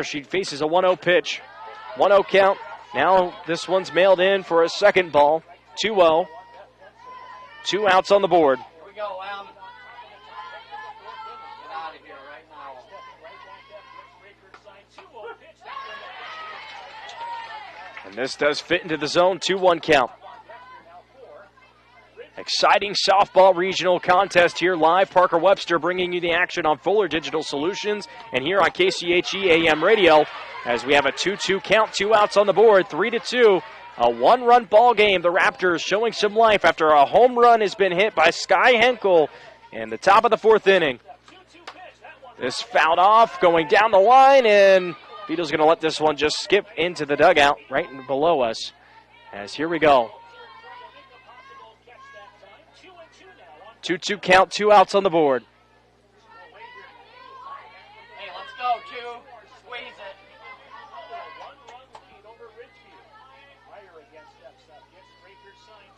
she faces a 1-0 pitch. 1-0 count. Now this one's mailed in for a second ball. 2-0. 2 outs on the board. And this does fit into the zone. 2-1 count. Exciting softball regional contest here live. Parker Webster bringing you the action on Fuller Digital Solutions and here on KCHE AM Radio as we have a 2-2 count, 2 outs on the board, 3-2. A 1-run ball game. The Raptors showing some life after a home run has been hit by Sky Henkel in the top of the 4th inning. This fouled off, going down the line, and Vito's going to let this one just skip into the dugout right below us. As here we go. 2-2 count, 2 outs on the board. Hey, let's go, Q. Squeeze it.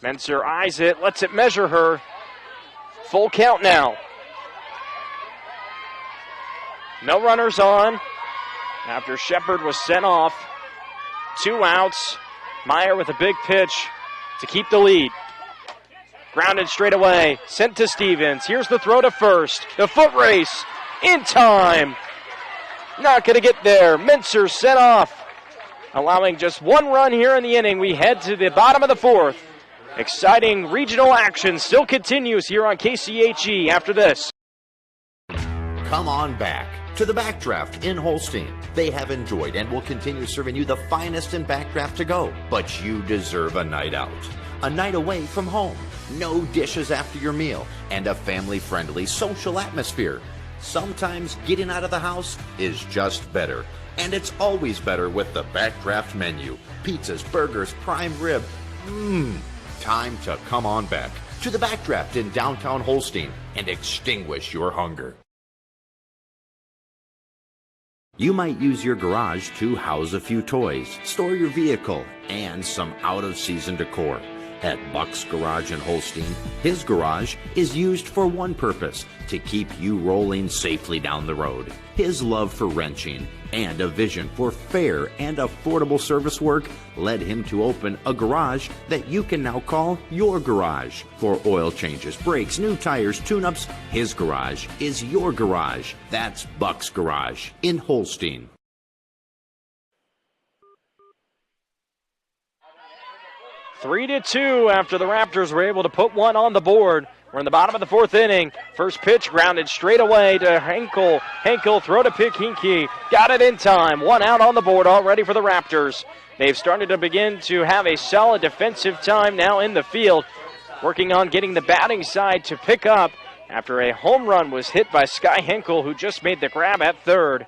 Menser eyes it, lets it measure her. Full count now. No runners on after Shepard was sent off. 2 outs. Meyer with a big pitch to keep the lead. Grounded straight away, sent to Stevens. Here's the throw to first. The foot race in time. Not going to get there. Menser sent off, allowing just 1 run here in the inning. We head to the bottom of the 4th. Exciting regional action still continues here on KCHE after this. Come on back to the Backdraft in Holstein. They have enjoyed and will continue serving you the finest in Backdraft to go. But you deserve a night out. A night away from home. No dishes after your meal. And a family-friendly social atmosphere. Sometimes getting out of the house is just better. And it's always better with the Backdraft menu. Pizzas, burgers, prime rib. Time to come on back to the Backdraft in downtown Holstein and extinguish your hunger. You might use your garage to house a few toys, store your vehicle, and some out-of-season decor. At Buck's Garage in Holstein, his garage is used for one purpose, to keep you rolling safely down the road. His love for wrenching and a vision for fair and affordable service work led him to open a garage that you can now call your garage. For oil changes, brakes, new tires, tune-ups, his garage is your garage. That's Buck's Garage in Holstein. 3-2 after the Raptors were able to put 1 on the board. We're in the bottom of the 4th inning. First pitch grounded straight away to Henkel. Henkel throw to Pikinki. Got it in time. 1 out on the board already for the Raptors. They've started to begin to have a solid defensive time now in the field. Working on getting the batting side to pick up after a home run was hit by Sky Henkel, who just made the grab at third.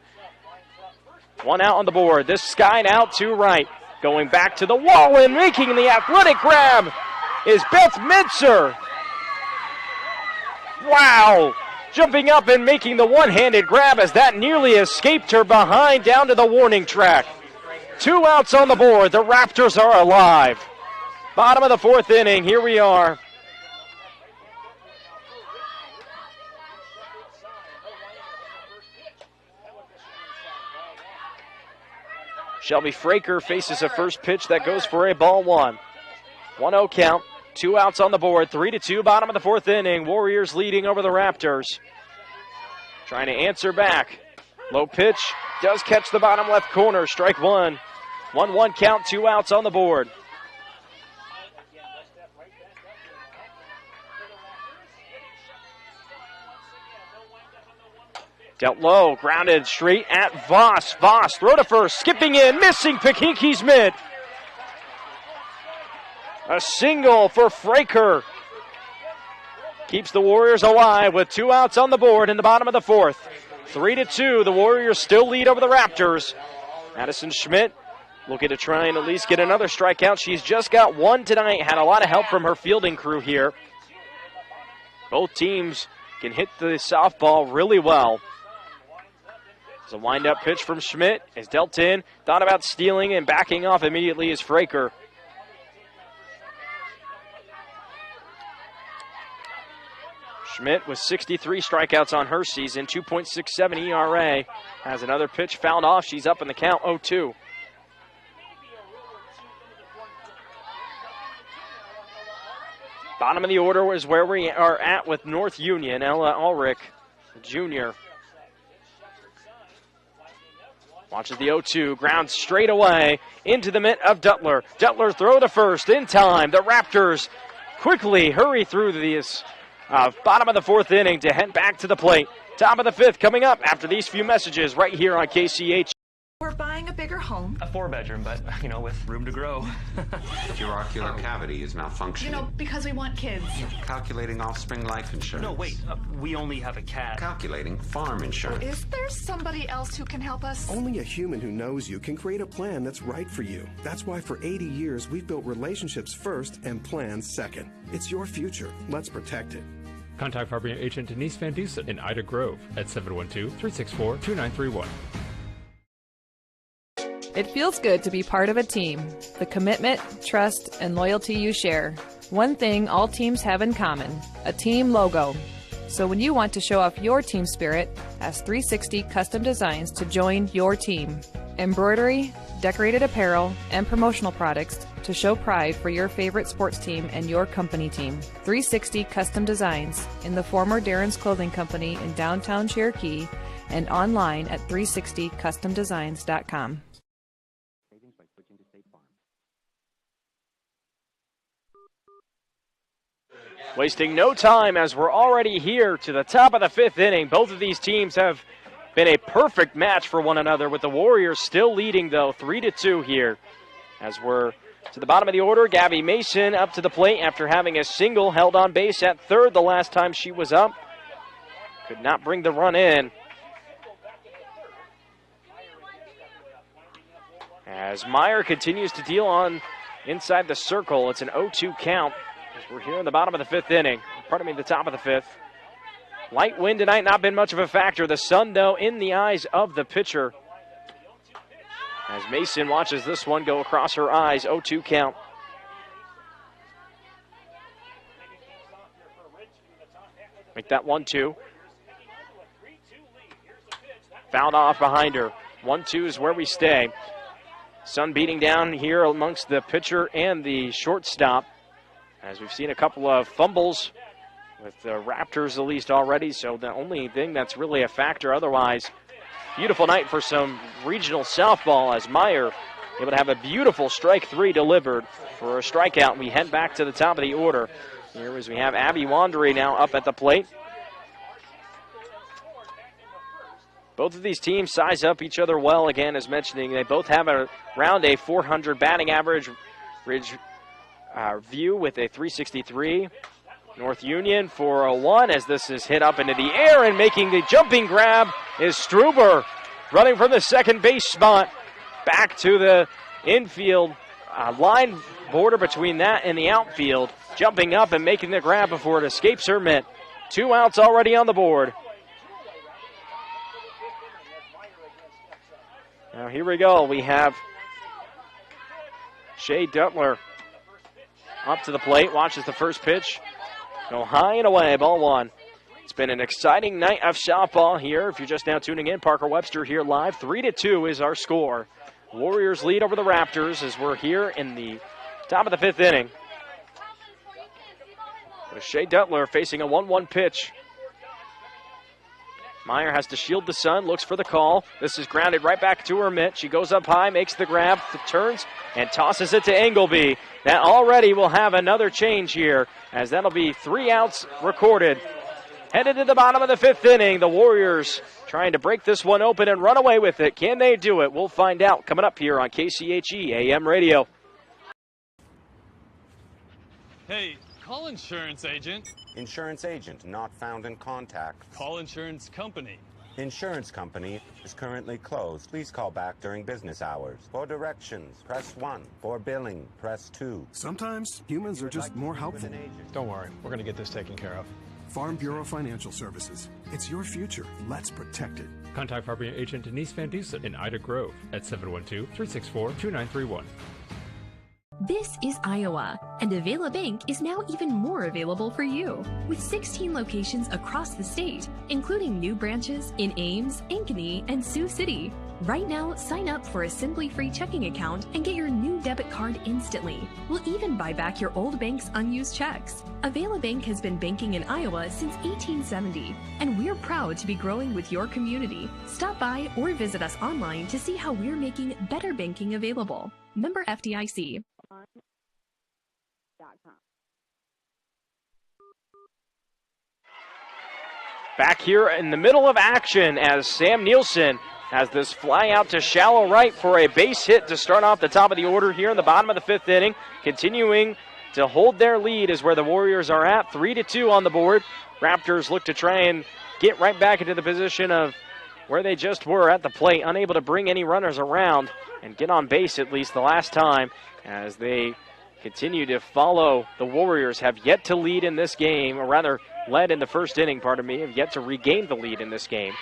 1 out on the board. This skied out to right. Going back to the wall and making the athletic grab is Beth Menser. Wow! Jumping up and making the one-handed grab as that nearly escaped her behind down to the warning track. 2 outs on the board. The Raptors are alive. Bottom of the 4th inning. Here we are. Shelby Fraker faces a first pitch that goes for a ball 1. 1-0 count, 2 outs on the board, 3-2, bottom of the 4th inning. Warriors leading over the Raptors. Trying to answer back. Low pitch, does catch the bottom left corner, strike 1. 1-1 count, 2 outs on the board. Dealt low, grounded straight at Voss. Voss, throw to first, skipping in, missing Pikinki's mitt. A single for Fraker. Keeps the Warriors alive with 2 outs on the board in the bottom of the 4th. 3-2, the Warriors still lead over the Raptors. Madison Schmidt looking to try and at least get another strikeout. She's just got 1 tonight, had a lot of help from her fielding crew here. Both teams can hit the softball really well. It's a wind-up pitch from Schmidt. Is dealt in. Thought about stealing and backing off immediately is Fraker. Schmidt with 63 strikeouts on her season, 2.67 ERA. Has another pitch fouled off. She's up in the count, 0-2. Bottom of the order is where we are at with North Union. Ella Ulrich, Jr. Watches the 0-2, ground straight away into the mitt of Duttler. Duttler throw to first in time. The Raptors quickly hurry through this bottom of the fourth inning to head back to the plate. Top of the fifth coming up after these few messages right here on KCH. We're buying a bigger home. A 4-bedroom, but, with room to grow. Your ocular cavity is malfunctioning. Because we want kids. Calculating offspring life insurance. No, wait, we only have a cat. Calculating farm insurance. Is there somebody else who can help us? Only a human who knows you can create a plan that's right for you. That's why for 80 years we've built relationships first and plans second. It's your future. Let's protect it. Contact Farming Agent Denise Van Dusen in Ida Grove at 712-364-2931. It feels good to be part of a team. The commitment, trust, and loyalty you share. One thing all teams have in common, a team logo. So when you want to show off your team spirit, ask 360 Custom Designs to join your team. Embroidery, decorated apparel, and promotional products to show pride for your favorite sports team and your company team. 360 Custom Designs in the former Darren's Clothing Company in downtown Cherokee and online at 360customdesigns.com. Wasting no time as we're already here to the top of the fifth inning. Both of these teams have been a perfect match for one another, with the Warriors still leading, though, 3-2 here. As we're to the bottom of the order, Gabby Mason up to the plate after having a single held on base at third the last time she was up. Could not bring the run in. As Meyer continues to deal on inside the circle, it's an 0-2 count. We're here in the bottom of the fifth inning. The top of the fifth. Light wind tonight not been much of a factor. The sun, though, in the eyes of the pitcher. As Mason watches this one go across her eyes, 0-2 count. Make that 1-2. Fouled off behind her. 1-2 is where we stay. Sun beating down here amongst the pitcher and the shortstop, as we've seen a couple of fumbles with the Raptors at least already, so the only thing that's really a factor otherwise. Beautiful night for some regional softball as Meyer able to have a beautiful strike three delivered for a strikeout. We head back to the top of the order. Here as we have Abby Wandery now up at the plate. Both of these teams size up each other well again, as mentioning. They both have around a 400 batting average. View with a 363. North Union 401 as this is hit up into the air, and making the jumping grab is Struber, running from the second base spot back to the infield line border between that and the outfield, jumping up and making the grab before it escapes her mitt. 2 outs already on the board. Now here we go. We have Shea Duttler up to the plate, watches the first pitch go high and away, ball one. It's been an exciting night of softball here. If you're just now tuning in, Parker Webster here live. 3-2 is our score. Warriors lead over the Raptors as we're here in the top of the fifth inning. With Shea Duttler facing a 1-1 pitch. Meyer has to shield the sun, looks for the call. This is grounded right back to her mitt. She goes up high, makes the grab, turns, and tosses it to Engelby. That already will have another change here, as that'll be 3 outs recorded. Headed to the bottom of the fifth inning, the Warriors trying to break this one open and run away with it. Can they do it? We'll find out coming up here on KCHE AM Radio. Hey, call insurance agent. Insurance agent not found in contact. Call insurance company. Insurance company is currently closed. Please call back during business hours. For directions, press 1. For billing, press 2. Sometimes humans are just more helpful. Don't worry, we're going to get this taken care of. Farm Bureau Financial Services. It's your future. Let's protect it. Contact Farming Agent Denise Van Dusen in Ida Grove at 712-364-2931. This is Iowa, and Avila Bank is now even more available for you. With 16 locations across the state, including new branches in Ames, Ankeny, and Sioux City. Right now, sign up for a Simply Free checking account and get your new debit card instantly. We'll even buy back your old bank's unused checks. Avila Bank has been banking in Iowa since 1870, and we're proud to be growing with your community. Stop by or visit us online to see how we're making better banking available. Member FDIC. Back here in the middle of action as Sam Nielsen has this fly out to shallow right for a base hit to start off the top of the order here in the bottom of the fifth inning. Continuing to hold their lead is where the Warriors are at, 3-2 on the board. Raptors look to try and get right back into the position of where they just were at the plate, unable to bring any runners around and get on base at least the last time as they continue to follow the Warriors. Have yet to lead in this game, or rather led in the first inning, have yet to regain the lead in this game.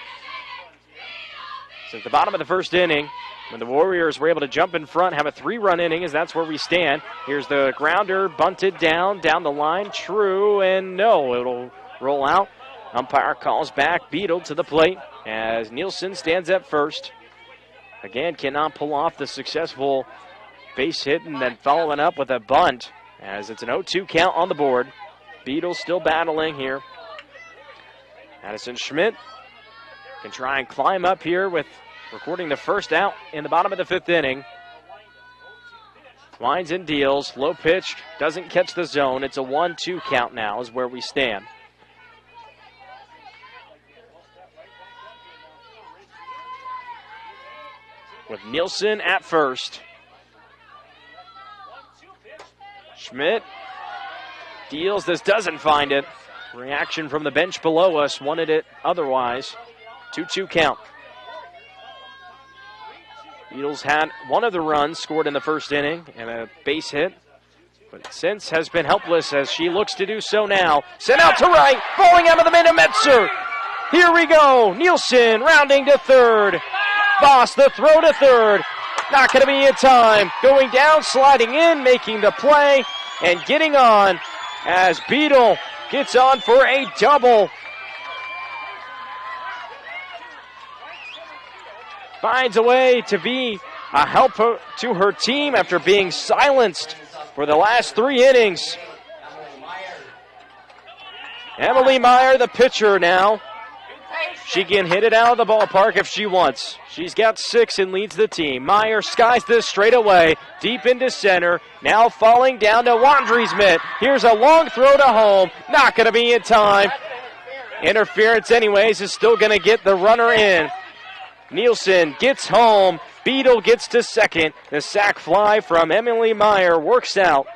So at the bottom of the first inning, when the Warriors were able to jump in front, have a 3-run inning, as that's where we stand. Here's the grounder, bunted down the line, true, and no, it'll roll out. Umpire calls back Beadle to the plate as Nielsen stands at first. Again, cannot pull off the successful base hit and then following up with a bunt as it's an 0-2 count on the board. Beadle still battling here. Addison Schmidt can try and climb up here with recording the first out in the bottom of the fifth inning. Winds and deals, low pitch, doesn't catch the zone. It's a 1-2 count now is where we stand. With Nielsen at first. Schmidt deals, this doesn't find it. Reaction from the bench below us, wanted it otherwise. 2-2 count. Beatles had one of the runs scored in the first inning and a base hit, but since has been helpless as she looks to do so now. Sent out to right, falling out of the middle, Metzer. Here we go, Nielsen rounding to third. Voss the throw to third. Not going to be in time. Going down, sliding in, making the play, and getting on as Beadle gets on for a double. Finds a way to be a help to her team after being silenced for the last 3 innings. Emily Meyer, the pitcher now. She can hit it out of the ballpark if she wants. She's got 6 and leads the team. Meyer skies this straight away, deep into center. Now falling down to Wandry's mitt. Here's a long throw to home. Not going to be in time. Interference anyways is still going to get the runner in. Nielsen gets home. Beadle gets to second. The sac fly from Emily Meyer works out.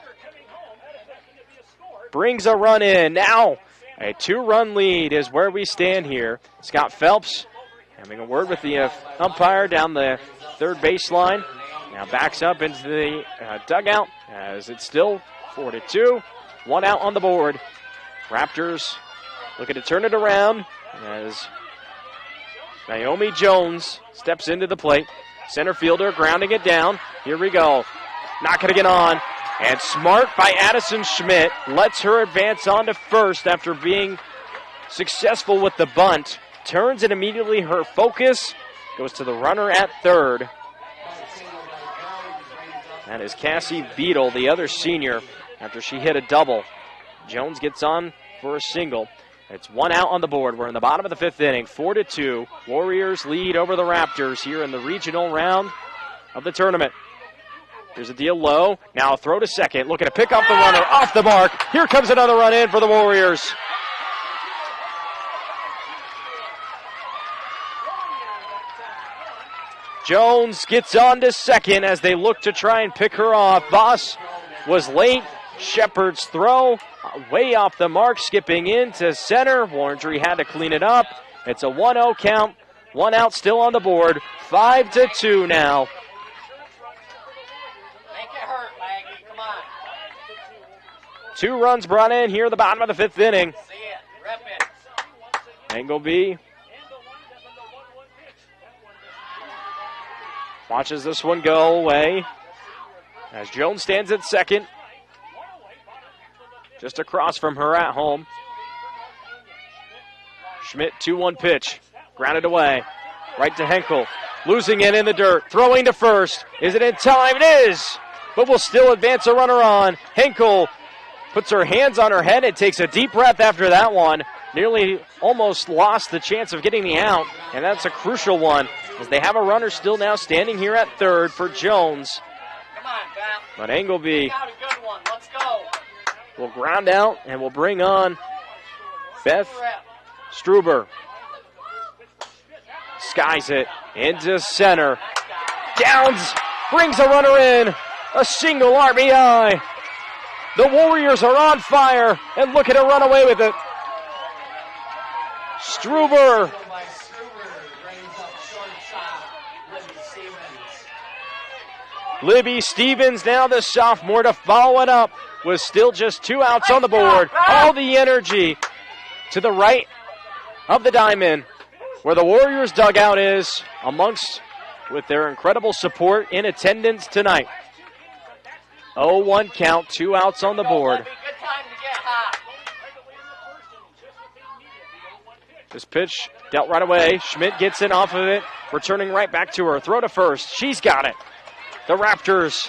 Brings a run in. Now a 2-run lead is where we stand here. Scott Phelps having a word with the umpire down the third baseline. Now backs up into the dugout as it's still 4-2. 1 out on the board. Raptors looking to turn it around as Naomi Jones steps into the plate. Center fielder grounding it down. Here we go. Not going to get on. And smart by Addison Schmidt lets her advance on to first after being successful with the bunt. Turns it immediately. Her focus goes to the runner at third. That is Cassie Beadle, the other senior, after she hit a double. Jones gets on for a single. It's 1 out on the board. We're in the bottom of the fifth inning, 4-2. Warriors lead over the Raptors here in the regional round of the tournament. Here's a deal low. Now a throw to second. Looking to pick up the runner off the mark. Here comes another run in for the Warriors. Jones gets on to second as they look to try and pick her off. Voss was late. Shepard's throw way off the mark, skipping into center. Warndry had to clean it up. It's a 1-0 count. 1 out still on the board. 5-2 now. Make it hurt, Maggie. Come on. 2 runs brought in here at the bottom of the fifth inning. See it. Rep it. Engleby watches this one go away. as Jones stands at second, just across from her at home. Schmidt, 2-1 pitch, grounded away, right to Henkel, losing it in the dirt, throwing to first. Is it in time? It is, but will still advance a runner on. Henkel puts her hands on her head and takes a deep breath after that one. Nearly almost lost the chance of getting the out, and that's a crucial one, as they have a runner still now standing here at third for Jones. But Engelby will ground out and will bring on Beth Struber. Skies it into center. Downs brings a runner in. A single RBI. The Warriors are on fire, and looking to run away with it. Struber. Libby Stevens, now the sophomore, to follow it up with still just 2 outs on the board. All the energy to the right of the diamond, where the Warriors dugout is, amongst with their incredible support in attendance tonight. 0-1 count, 2 outs on the board. This pitch dealt right away. Schmidt gets in off of it, returning right back to her. Throw to first. She's got it. The Raptors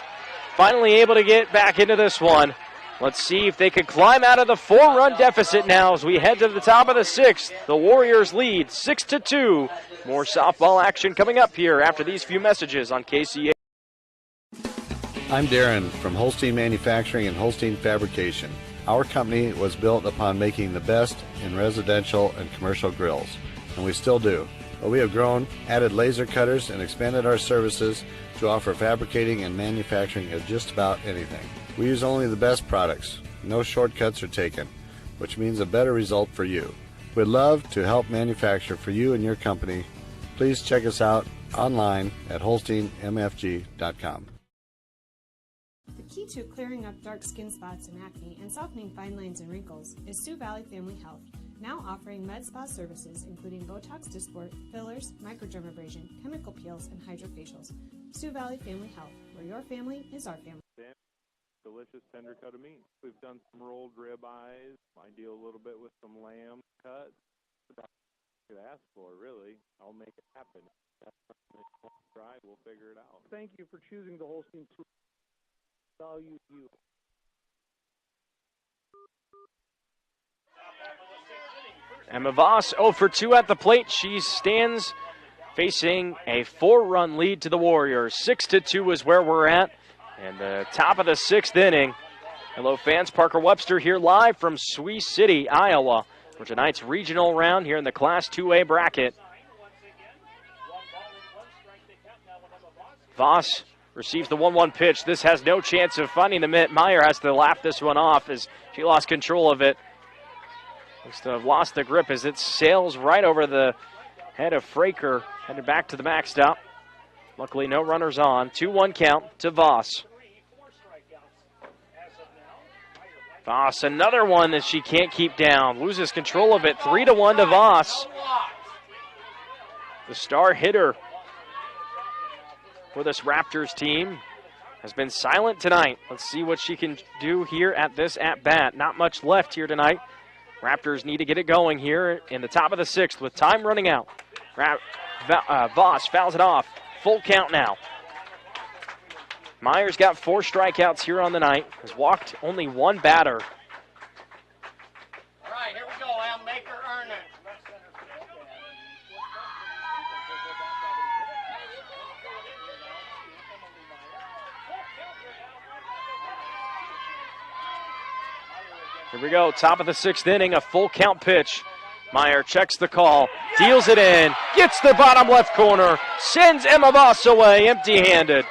finally able to get back into this one. Let's see if they can climb out of the 4-run deficit now as we head to the top of the 6th. The Warriors lead 6-2. More softball action coming up here after these few messages on KCA. I'm Darren from Holstein Manufacturing and Holstein Fabrication. Our company was built upon making the best in residential and commercial grills, and we still do. But we have grown, added laser cutters, and expanded our services to offer fabricating and manufacturing of just about anything. We use only the best products. No shortcuts are taken, which means a better result for you. We'd love to help manufacture for you and your company. Please check us out online at holsteinmfg.com. The key to clearing up dark skin spots and acne and softening fine lines and wrinkles is Sioux Valley Family Health, now offering med spa services including Botox Dysport, fillers, microdermabrasion, chemical peels, and hydrofacials. Sioux Valley Family Health, where your family is our family. Delicious tender cut of meat. We've done some rolled rib eyes. I deal a little bit with some lamb cuts. That's what I could ask for, really. I'll make it happen. That's something that you try. We'll figure it out. Thank you for choosing the Holstein Tool. Value you. Emma Voss 0 for 2 at the plate. She stands facing a 4-run lead to the Warriors. 6-2 is where we're at. And the top of the 6th inning. Hello, fans. Parker Webster here live from Sioux City, Iowa, for tonight's regional round here in the Class 2A bracket. Voss receives the 1-1 pitch. This has no chance of finding the mitt. Meyer has to laugh this one off as she lost control of it. Looks to have lost the grip as it sails right over the head of Fraker, headed back to the backstop. Luckily, no runners on. 2-1 count to Voss. Voss, another one that she can't keep down. Loses control of it. 3-1 to Voss. The star hitter for this Raptors team has been silent tonight. Let's see what she can do here at this at-bat. Not much left here tonight. Raptors need to get it going here in the top of the 6th with time running out. Voss fouls it off. Full count now. Myers got 4 strikeouts here on the night. Has walked only 1 batter. All right, here we go, Al. Make her earn it. Here we go, top of the 6th inning, a full count pitch. Meyer checks the call, deals it in, gets the bottom left corner, sends Emma Voss away empty-handed.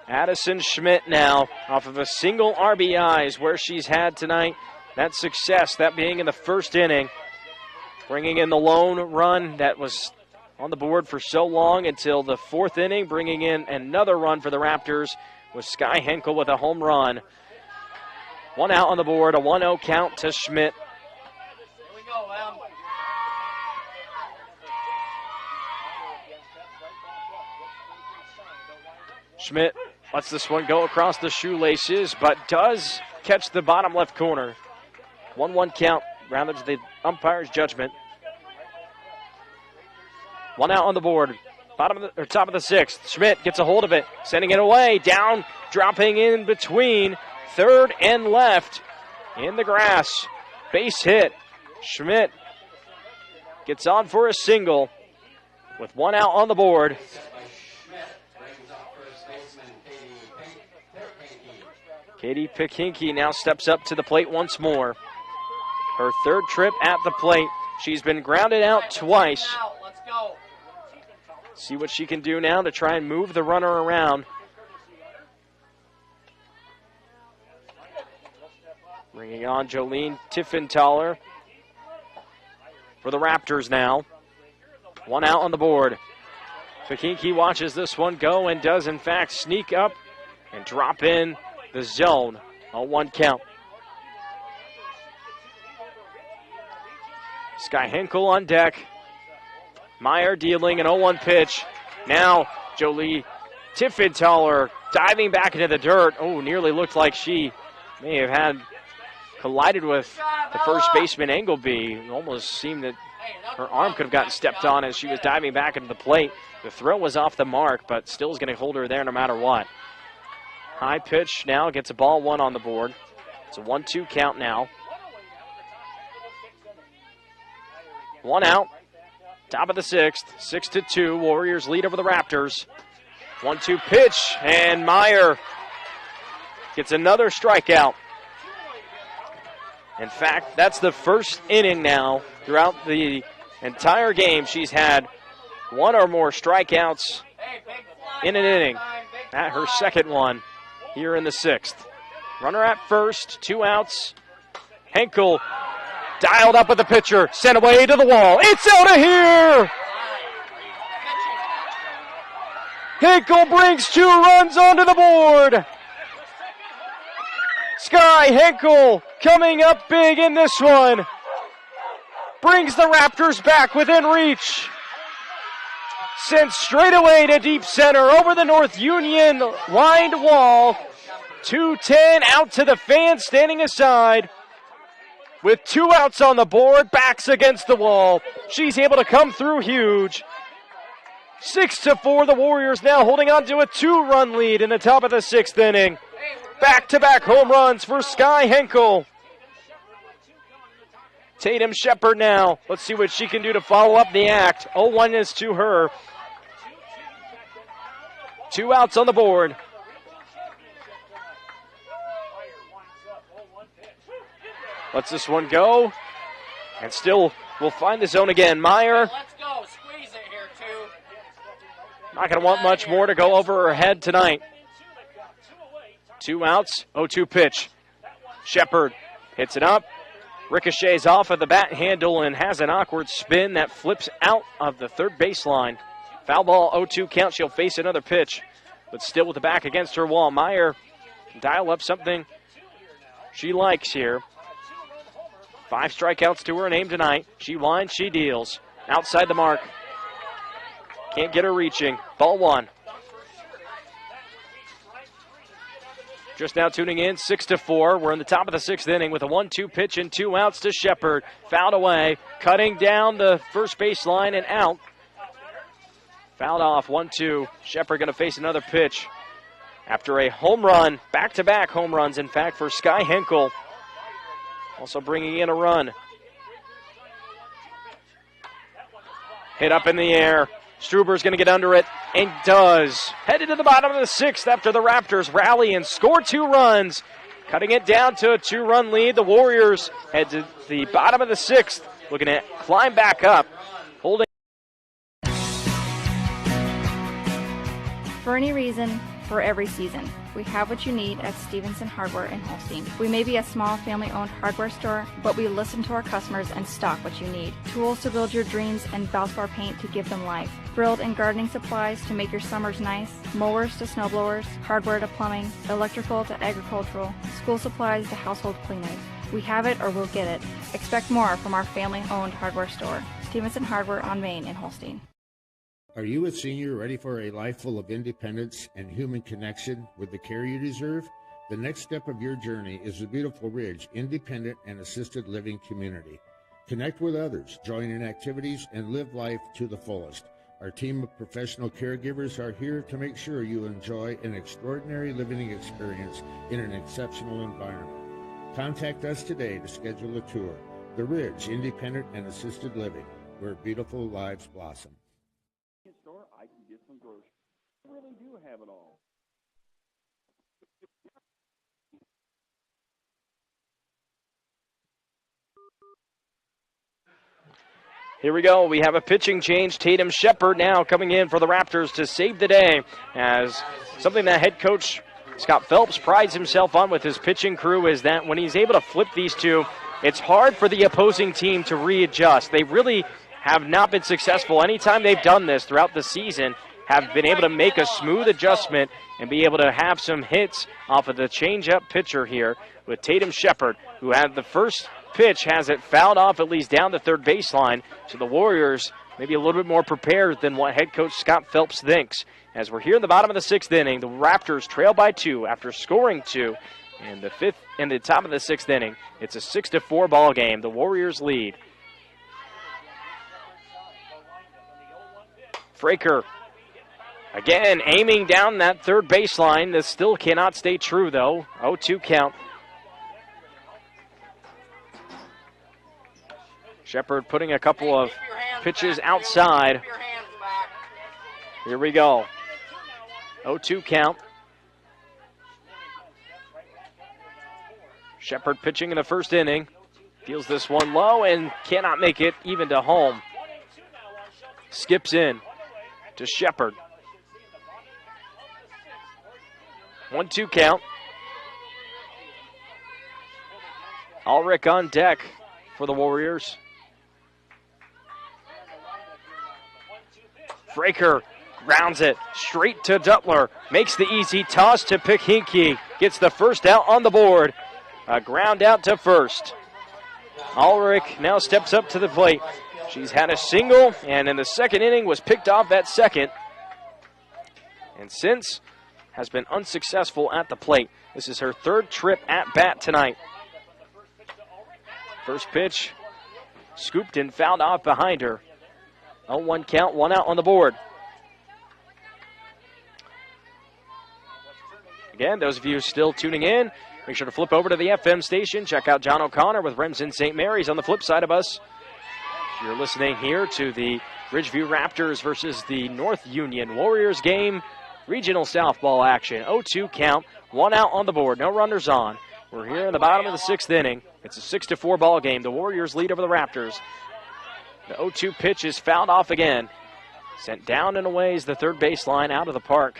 Addison Schmidt now off of a single RBI is where she's had tonight. That success, that being in the 1st inning, bringing in the lone run that was on the board for so long until the 4th inning, bringing in another run for the Raptors with Sky Henkel with a home run. 1 out on the board, a 1-0 count to Schmidt. Here we go, Al. Schmidt lets this one go across the shoelaces, but does catch the bottom left corner. 1-1 count, rounded to the umpire's judgment. 1 out on the board. Top of the 6th. Schmidt gets a hold of it, sending it away, down, dropping in between third and left in the grass. Base hit. Schmidt gets on for a single with 1 out on the board. Katie Pikinke now steps up to the plate once more. Her 3rd trip at the plate. She's been grounded out twice. Let's go. See what she can do now to try and move the runner around. Bringing on Jolene Tiffenthaler for the Raptors now. 1 out on the board. Pikinke watches this one go and does in fact sneak up and drop in the zone on 1 count. Sky Henkel on deck. Meyer dealing an 0-1 pitch. Now Jolie Tiffenthaler diving back into the dirt. Oh, nearly looked like she may have had collided with the first baseman Engelby. It almost seemed that her arm could have gotten stepped on as she was diving back into the plate. The throw was off the mark, but still is going to hold her there no matter what. High pitch now gets a ball 1 on the board. It's a 1-2 count now. 1 out. Top of the 6th, 6-2. Warriors lead over the Raptors. 1-2 pitch, and Meyer gets another strikeout. In fact, that's the first inning now. Throughout the entire game, she's had 1 or more strikeouts in an inning. At her 2nd one here in the 6th. Runner at first, 2 outs. Henkel dialed up with the pitcher, sent away to the wall. It's out of here! Henkel brings 2 runs onto the board. Sky Henkel coming up big in this one. Brings the Raptors back within reach. Sent straight away to deep center over the North Union lined wall. 2-10 out to the fans standing aside. With 2 outs on the board, backs against the wall. She's able to come through huge. 6-4, the Warriors now holding on to a 2-run lead in the top of the 6th inning. Back-to-back home runs for Sky Henkel. Tatum Shepard now. Let's see what she can do to follow up the act. 0-1 is to her. 2 outs on the board. Lets this one go. And still will find the zone again. Meyer. Let's go. Squeeze it here, 2. Not going to want much more to go over her head tonight. 2 outs. 0-2 pitch. Shepard hits it up. Ricochets off of the bat handle and has an awkward spin that flips out of the third baseline. Foul ball, 0-2 count. She'll face another pitch, but still with the back against her wall. Meyer can dial up something she likes here. 5 strikeouts to her name tonight. She winds, she deals. Outside the mark. Can't get her reaching. Ball 1. Just now tuning in, 6-4. We're in the top of the 6th inning with a 1-2 pitch and 2 outs to Shepard. Fouled away, cutting down the first baseline and out. Fouled off, 1-2. Shepard going to face another pitch after a home run, back-to-back home runs, in fact, for Sky Henkel. Also bringing in a run. Hit up in the air. Struber's going to get under it, and does. Headed to the bottom of the 6th after the Raptors rally and score 2 runs. Cutting it down to a 2-run lead. The Warriors head to the bottom of the 6th, looking to climb back up. Holding. For any reason, for every season, we have what you need at Stevenson Hardware in Holstein. We may be a small family-owned hardware store, but we listen to our customers and stock what you need. Tools to build your dreams and Valspar paint to give them life. Grilled and gardening supplies to make your summers nice. Mowers to snowblowers, hardware to plumbing, electrical to agricultural, school supplies to household cleaners. We have it or we'll get it. Expect more from our family-owned hardware store. Stevenson Hardware on Main in Holstein. Are you a senior ready for a life full of independence and human connection with the care you deserve? The next step of your journey is the Beautiful Ridge Independent and Assisted Living Community. Connect with others, join in activities, and live life to the fullest. Our team of professional caregivers are here to make sure you enjoy an extraordinary living experience in an exceptional environment. Contact us today to schedule a tour. The Ridge Independent and Assisted Living, where beautiful lives blossom. Store, I can get some groceries. I really do have it all. Here we go. We have a pitching change. Tatum Shepard now coming in for the Raptors to save the day, as something that head coach Scott Phelps prides himself on with his pitching crew is that when he's able to flip these two, it's hard for the opposing team to readjust. They really have not been successful anytime they've done this throughout the season, have been able to make a smooth adjustment and be able to have some hits off of the change-up pitcher here with Tatum Shepard, who had the first pitch, has it fouled off at least down the third baseline. So the Warriors maybe a little bit more prepared than what head coach Scott Phelps thinks. As we're here in the bottom of the sixth inning, the Raptors trail by 2 after scoring 2 in the top of the sixth inning. It's a 6-4 ball game. The Warriors lead. Fraker again aiming down that third baseline. This still cannot stay true though. 0-2 count. Shepard putting a couple of pitches outside. Here we go. 0-2 count. Shepard pitching in the first inning. Feels this one low and cannot make it even to home. Skips in to Shepard. 1-2 count. Ulrich on deck for the Warriors. Fraker grounds it straight to Duttler. Makes the easy toss to Pikinki. Gets the first out on the board. A ground out to first. Ulrich now steps up to the plate. She's had a single, and in the second inning was picked off at second. And since has been unsuccessful at the plate. This is her third trip at bat tonight. First pitch scooped and fouled off behind her. 0-1 count, 1 out on the board. Again, those of you still tuning in, make sure to flip over to the FM station. Check out John O'Connor with Remsen St. Mary's on the flip side of us. You're listening here to the Ridgeview Raptors versus the North Union Warriors game. Regional Southball action. 0-2 count, 1 out on the board, no runners on. We're here in the bottom of the sixth inning. It's a 6-4 ball game. The Warriors lead over the Raptors. The 0-2 pitch is fouled off again. Sent down and away is the third baseline out of the park.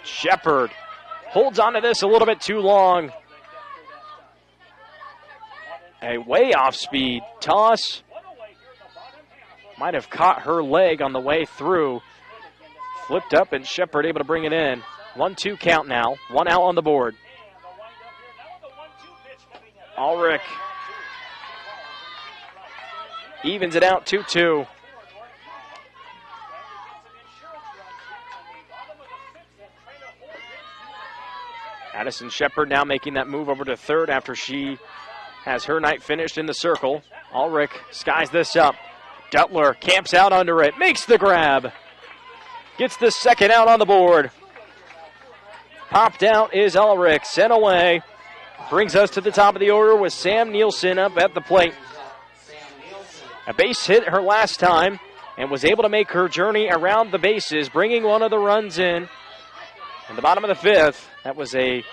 Shepard holds on to this a little bit too long. A way off speed toss. Might have caught her leg on the way through. Flipped up and Shepard able to bring it in. 1-2 count now. 1 out on the board. Ulrich evens it out 2-2. Addison Shepard now making that move over to third after she has her night finished in the circle. Ulrich skies this up. Duttler camps out under it, makes the grab. Gets the second out on the board. Popped out is Ulrich, sent away. Brings us to the top of the order with Sam Nielsen up at the plate. A base hit her last time and was able to make her journey around the bases, bringing one of the runs in the bottom of the fifth. That was a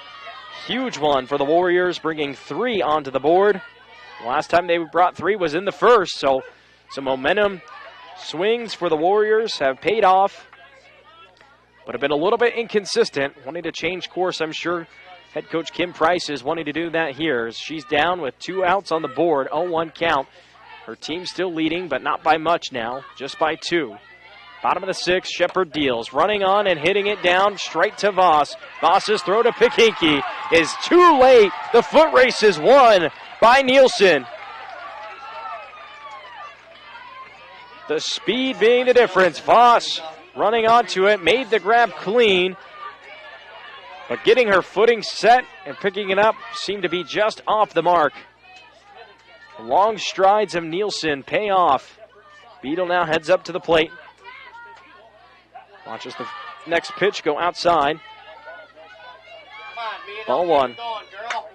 huge one for the Warriors, bringing 3 onto the board. The last time they brought 3 was in the first, so some momentum swings for the Warriors have paid off, but have been a little bit inconsistent. Wanting to change course, I'm sure head coach Kim Price is wanting to do that here. She's down with 2 outs on the board, 0-1 count. Her team's still leading, but not by much now, just by 2. Bottom of the 6, Shepard deals. Running on and hitting it down straight to Voss. Voss's throw to Pikinki is too late. The foot race is won by Nielsen. The speed being the difference. Voss running onto it, made the grab clean. But getting her footing set and picking it up seemed to be just off the mark. Long strides of Nielsen pay off. Beadle now heads up to the plate. Watches the next pitch go outside. Ball one. Get going, girl.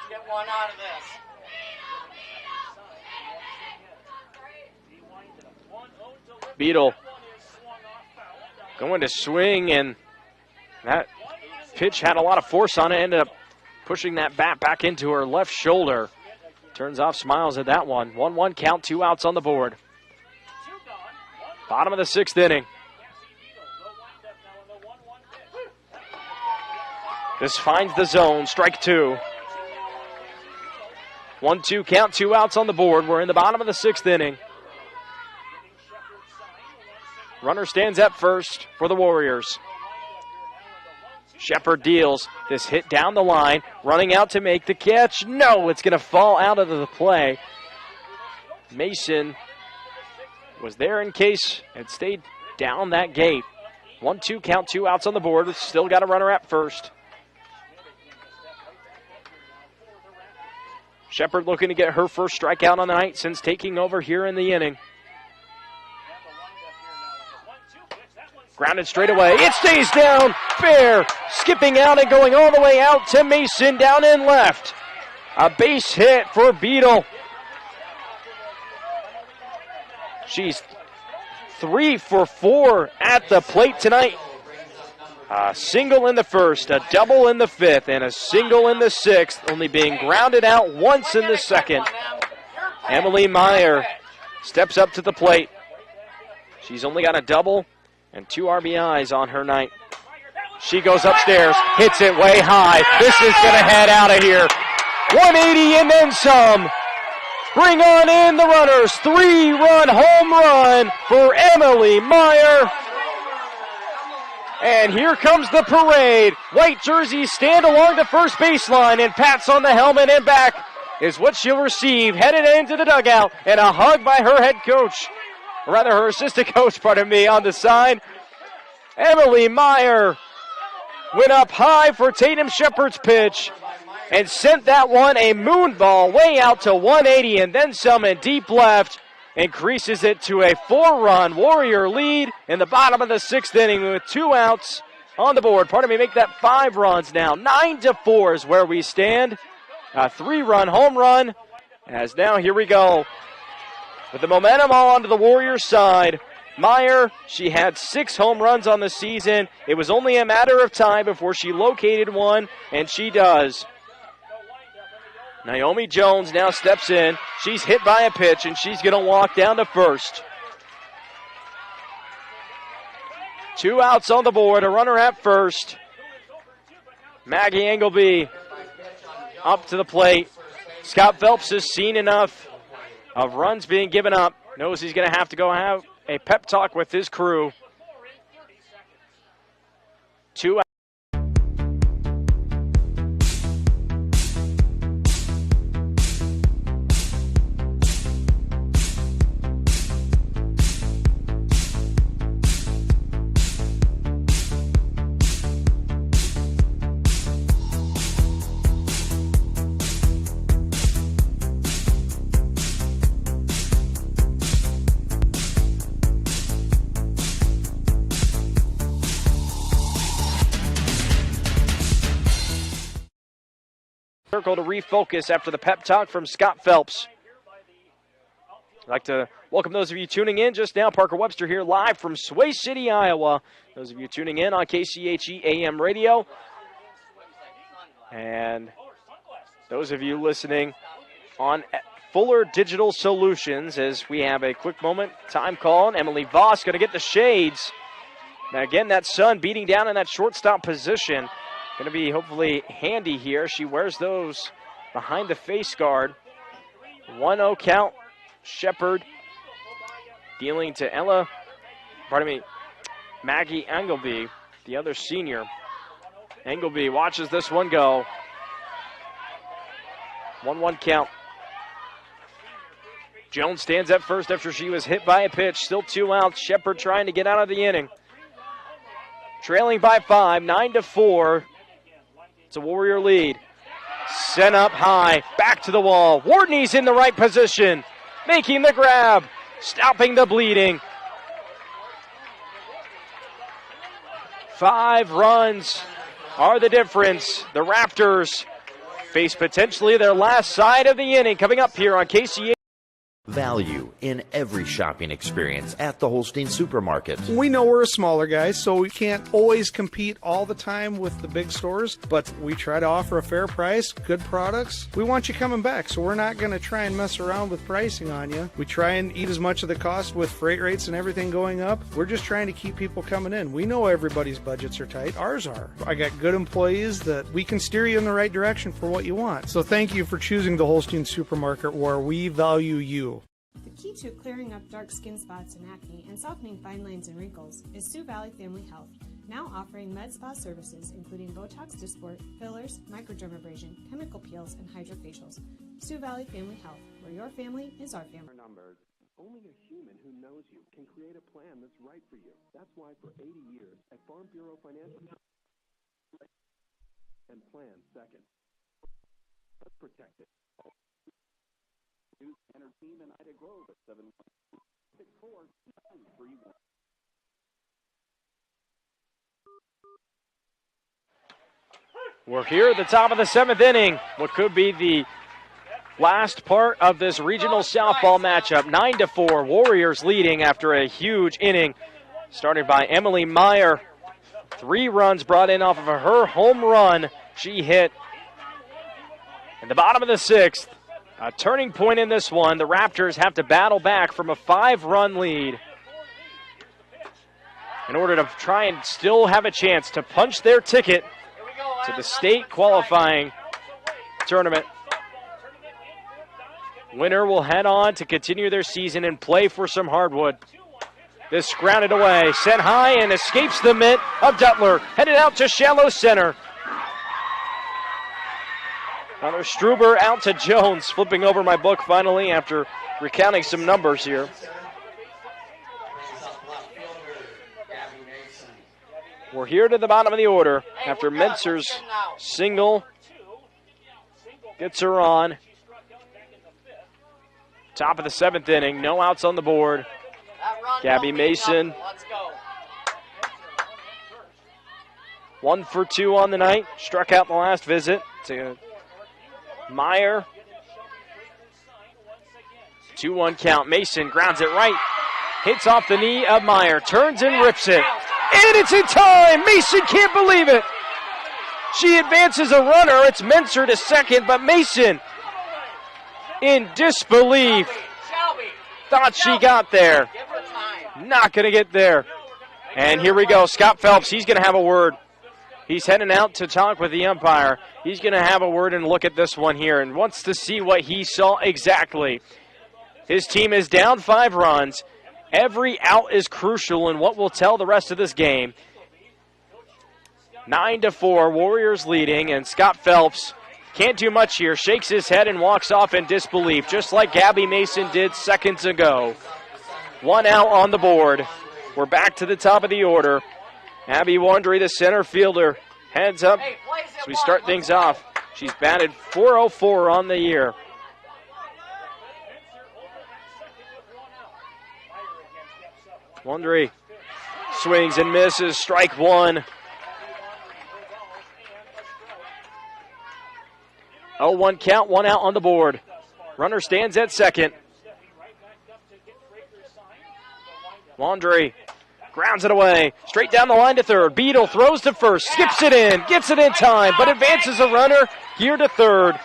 Get one out of this. Beadle going to swing, and that pitch had a lot of force on it. Ended up pushing that bat back into her left shoulder. Turns off Smiles at that one. 1-1 count, 2 outs on the board. Bottom of the 6th inning. This finds the zone, strike 2. 1-2 count, 2 outs on the board. We're in the bottom of the 6th inning. Runner stands at first for the Warriors. Shepard deals this hit down the line, running out to make the catch. No, it's going to fall out of the play. Mason was there in case it stayed down that gate. 1-2 count, 2 outs on the board. Still got a runner at first. Shepard looking to get her first strikeout on the night since taking over here in the inning. Grounded straight away. It stays down. Fair. Skipping out and going all the way out to Mason down in left. A base hit for Beadle. She's 3 for 4 at the plate tonight. A single in the first, a double in the 5th, and a single in the 6th, only being grounded out once in the 2nd. Emily Meyer steps up to the plate. She's only got a double and 2 RBIs on her night. She goes upstairs, hits it way high. This is going to head out of here. 180 and then some. Bring on in the runners. 3-run home run for Emily Meyer. And here comes the parade. White jerseys stand along the first baseline, and pats on the helmet and back is what she'll receive. Headed into the dugout, and a hug by her head coach. Or rather, her assistant coach, pardon me, on the side. Emily Meyer went up high for Tatum Shepard's pitch and sent that one a moon ball way out to 180 and then some in deep left. Increases it to a 4-run Warrior lead in the bottom of the 6th inning with 2 outs on the board. Pardon me, make that 5 runs now. 9-4 is where we stand. A 3-run home run. As now, here we go. With the momentum all onto the Warriors' side. Meyer, she had 6 home runs on the season. It was only a matter of time before she located one, and she does. Naomi Jones now steps in. She's hit by a pitch, and she's going to walk down to first. 2 outs on the board, a runner at first. Maggie Engelby up to the plate. Scott Phelps has seen enough of runs being given up. Knows he's going to have to go have a pep talk with his crew. 2 outs. Circle to refocus after the pep talk from Scott Phelps. I'd like to welcome those of you tuning in just now. Parker Webster here live from Sway City, Iowa. Those of you tuning in on KCHE AM radio. And those of you listening on Fuller Digital Solutions as we have a quick moment. Time call. Emily Voss going to get the shades. Now again, that sun beating down in that shortstop position. Going to be hopefully handy here. She wears those behind the face guard. 1-0 count. Shepard dealing to Ella Maggie Engelby, the other senior. Engelby watches this one go. 1-1 count. Jones stands up first after she was hit by a pitch. Still 2 outs. Shepard trying to get out of the inning. Trailing by 5, 9-4. It's a Warrior lead. Sent up high, back to the wall. Wardney's in the right position, making the grab, stopping the bleeding. 5 runs are the difference. The Raptors face potentially their last side of the inning coming up here on KCA. Value in every shopping experience at the Holstein Supermarket. We know we're a smaller guy, so we can't always compete all the time with the big stores, but we try to offer a fair price, good products. We want you coming back, so we're not going to try and mess around with pricing on you. We try and eat as much of the cost with freight rates and everything going up. We're just trying to keep people coming in. We know everybody's budgets are tight. Ours are. I got good employees that we can steer you in the right direction for what you want. So thank you for choosing the Holstein Supermarket, where we value you. The key to clearing up dark skin spots and acne and softening fine lines and wrinkles is Sioux Valley Family Health, now offering med spa services including Botox Dysport, fillers, microdermabrasion, chemical peels, and hydrofacials. Sioux Valley Family Health, where your family is our family. Numbers. Only a human who knows you can create a plan that's right for you. That's why for 80 years at Farm Bureau Financial and plan second. Let's protect it. Enter team in Ida Grove at 764-931. We're here at the top of the 7th inning. What could be the last part of this regional softball matchup. 9-4, Warriors leading after a huge inning. Started by Emily Meyer. 3 runs brought in off of her home run she hit in the bottom of the 6th. A turning point in this one. The Raptors have to battle back from a 5-run lead in order to try and still have a chance to punch their ticket to the state qualifying tournament. Winner will head on to continue their season and play for some hardwood. This grounded away, sent high and escapes the mitt of Duttler. Headed out to shallow center. Connor Struber out to Jones, flipping over my book finally after recounting some numbers here. We're here to the bottom of the order after Mentzer's single gets her on. Top of the 7th inning, no outs on the board. Gabby Mason. 1 for 2 on the night, struck out the last visit to Meyer. 2-1 count. Mason grounds it right. Hits off the knee of Meyer. Turns and rips it. And it's in time. Mason can't believe it. She advances a runner. It's Menser to second, but Mason in disbelief. Thought she got there. Not going to get there. And here we go. Scott Phelps, he's going to have a word. He's heading out to talk with the umpire. He's going to have a word and look at this one here and wants to see what he saw exactly. His team is down 5 runs. Every out is crucial in what will tell the rest of this game. 9-4, Warriors leading, and Scott Phelps can't do much here. Shakes his head and walks off in disbelief, just like Gabby Mason did seconds ago. 1 out on the board. We're back to the top of the order. Abby Wandry, the center fielder, heads up as we start things off. She's batted .404 on the year. Wandry swings and misses. Strike 1. 0-1 count, 1 out on the board. Runner stands at second. Wandry grounds it away, straight down the line to third. Beadle throws to first, skips it in, gets it in time, but advances a runner here to third.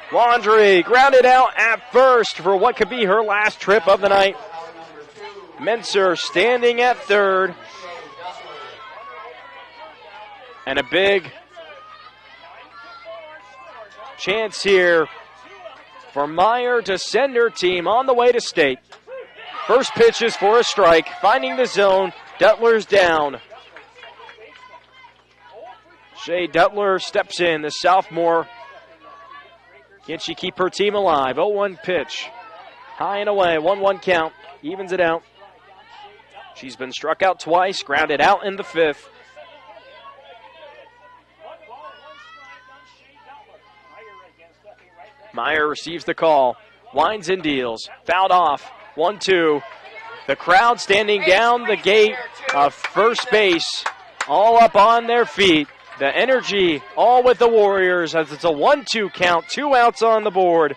Wandry grounded out at first for what could be her last trip of the night. Menser standing at third. And a big chance here for Meyer to send her team on the way to state. First pitch is for a strike. Finding the zone. Duttler's down. Shea Duttler steps in, the sophomore. Can she keep her team alive? 0-1 pitch. High and away. 1-1 count. Evens it out. She's been struck out twice. Grounded out in the fifth. Meyer receives the call. Winds and deals. Fouled off. 1-2. The crowd standing down the gate of first base. All up on their feet. The energy all with the Warriors as it's a 1-2 count. 2 outs on the board.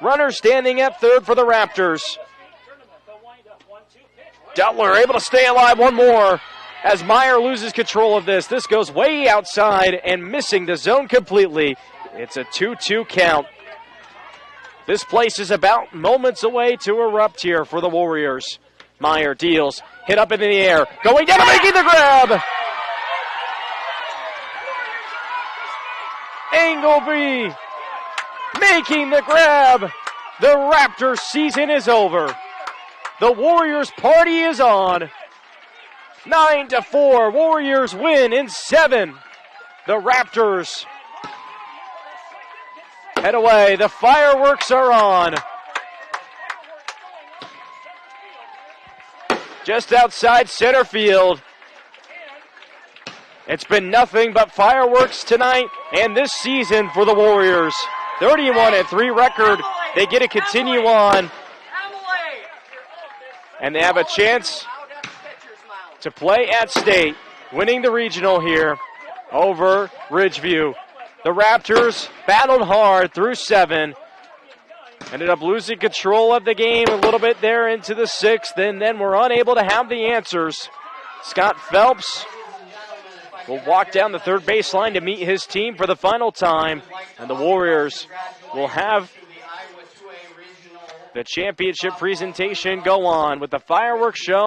Runner standing at third for the Raptors. Duttler able to stay alive one more as Meyer loses control of this. This goes way outside and missing the zone completely. It's a 2-2 count. This place is about moments away to erupt here for the Warriors. Meyer deals, hit up in the air, going down and making the grab. Engelby making the grab. The Raptors season is over. The Warriors party is on. 9-4, Warriors win in 7. The Raptors head away. The fireworks are on. Just outside center field. It's been nothing but fireworks tonight and this season for the Warriors. 31-3 record. They get to continue on. And they have a chance to play at state, winning the regional here over Ridgeview. The Raptors battled hard through 7. Ended up losing control of the game a little bit there into the 6th, and then were unable to have the answers. Scott Phelps will walk down the third baseline to meet his team for the final time, and the Warriors will have the championship presentation go on with the fireworks show.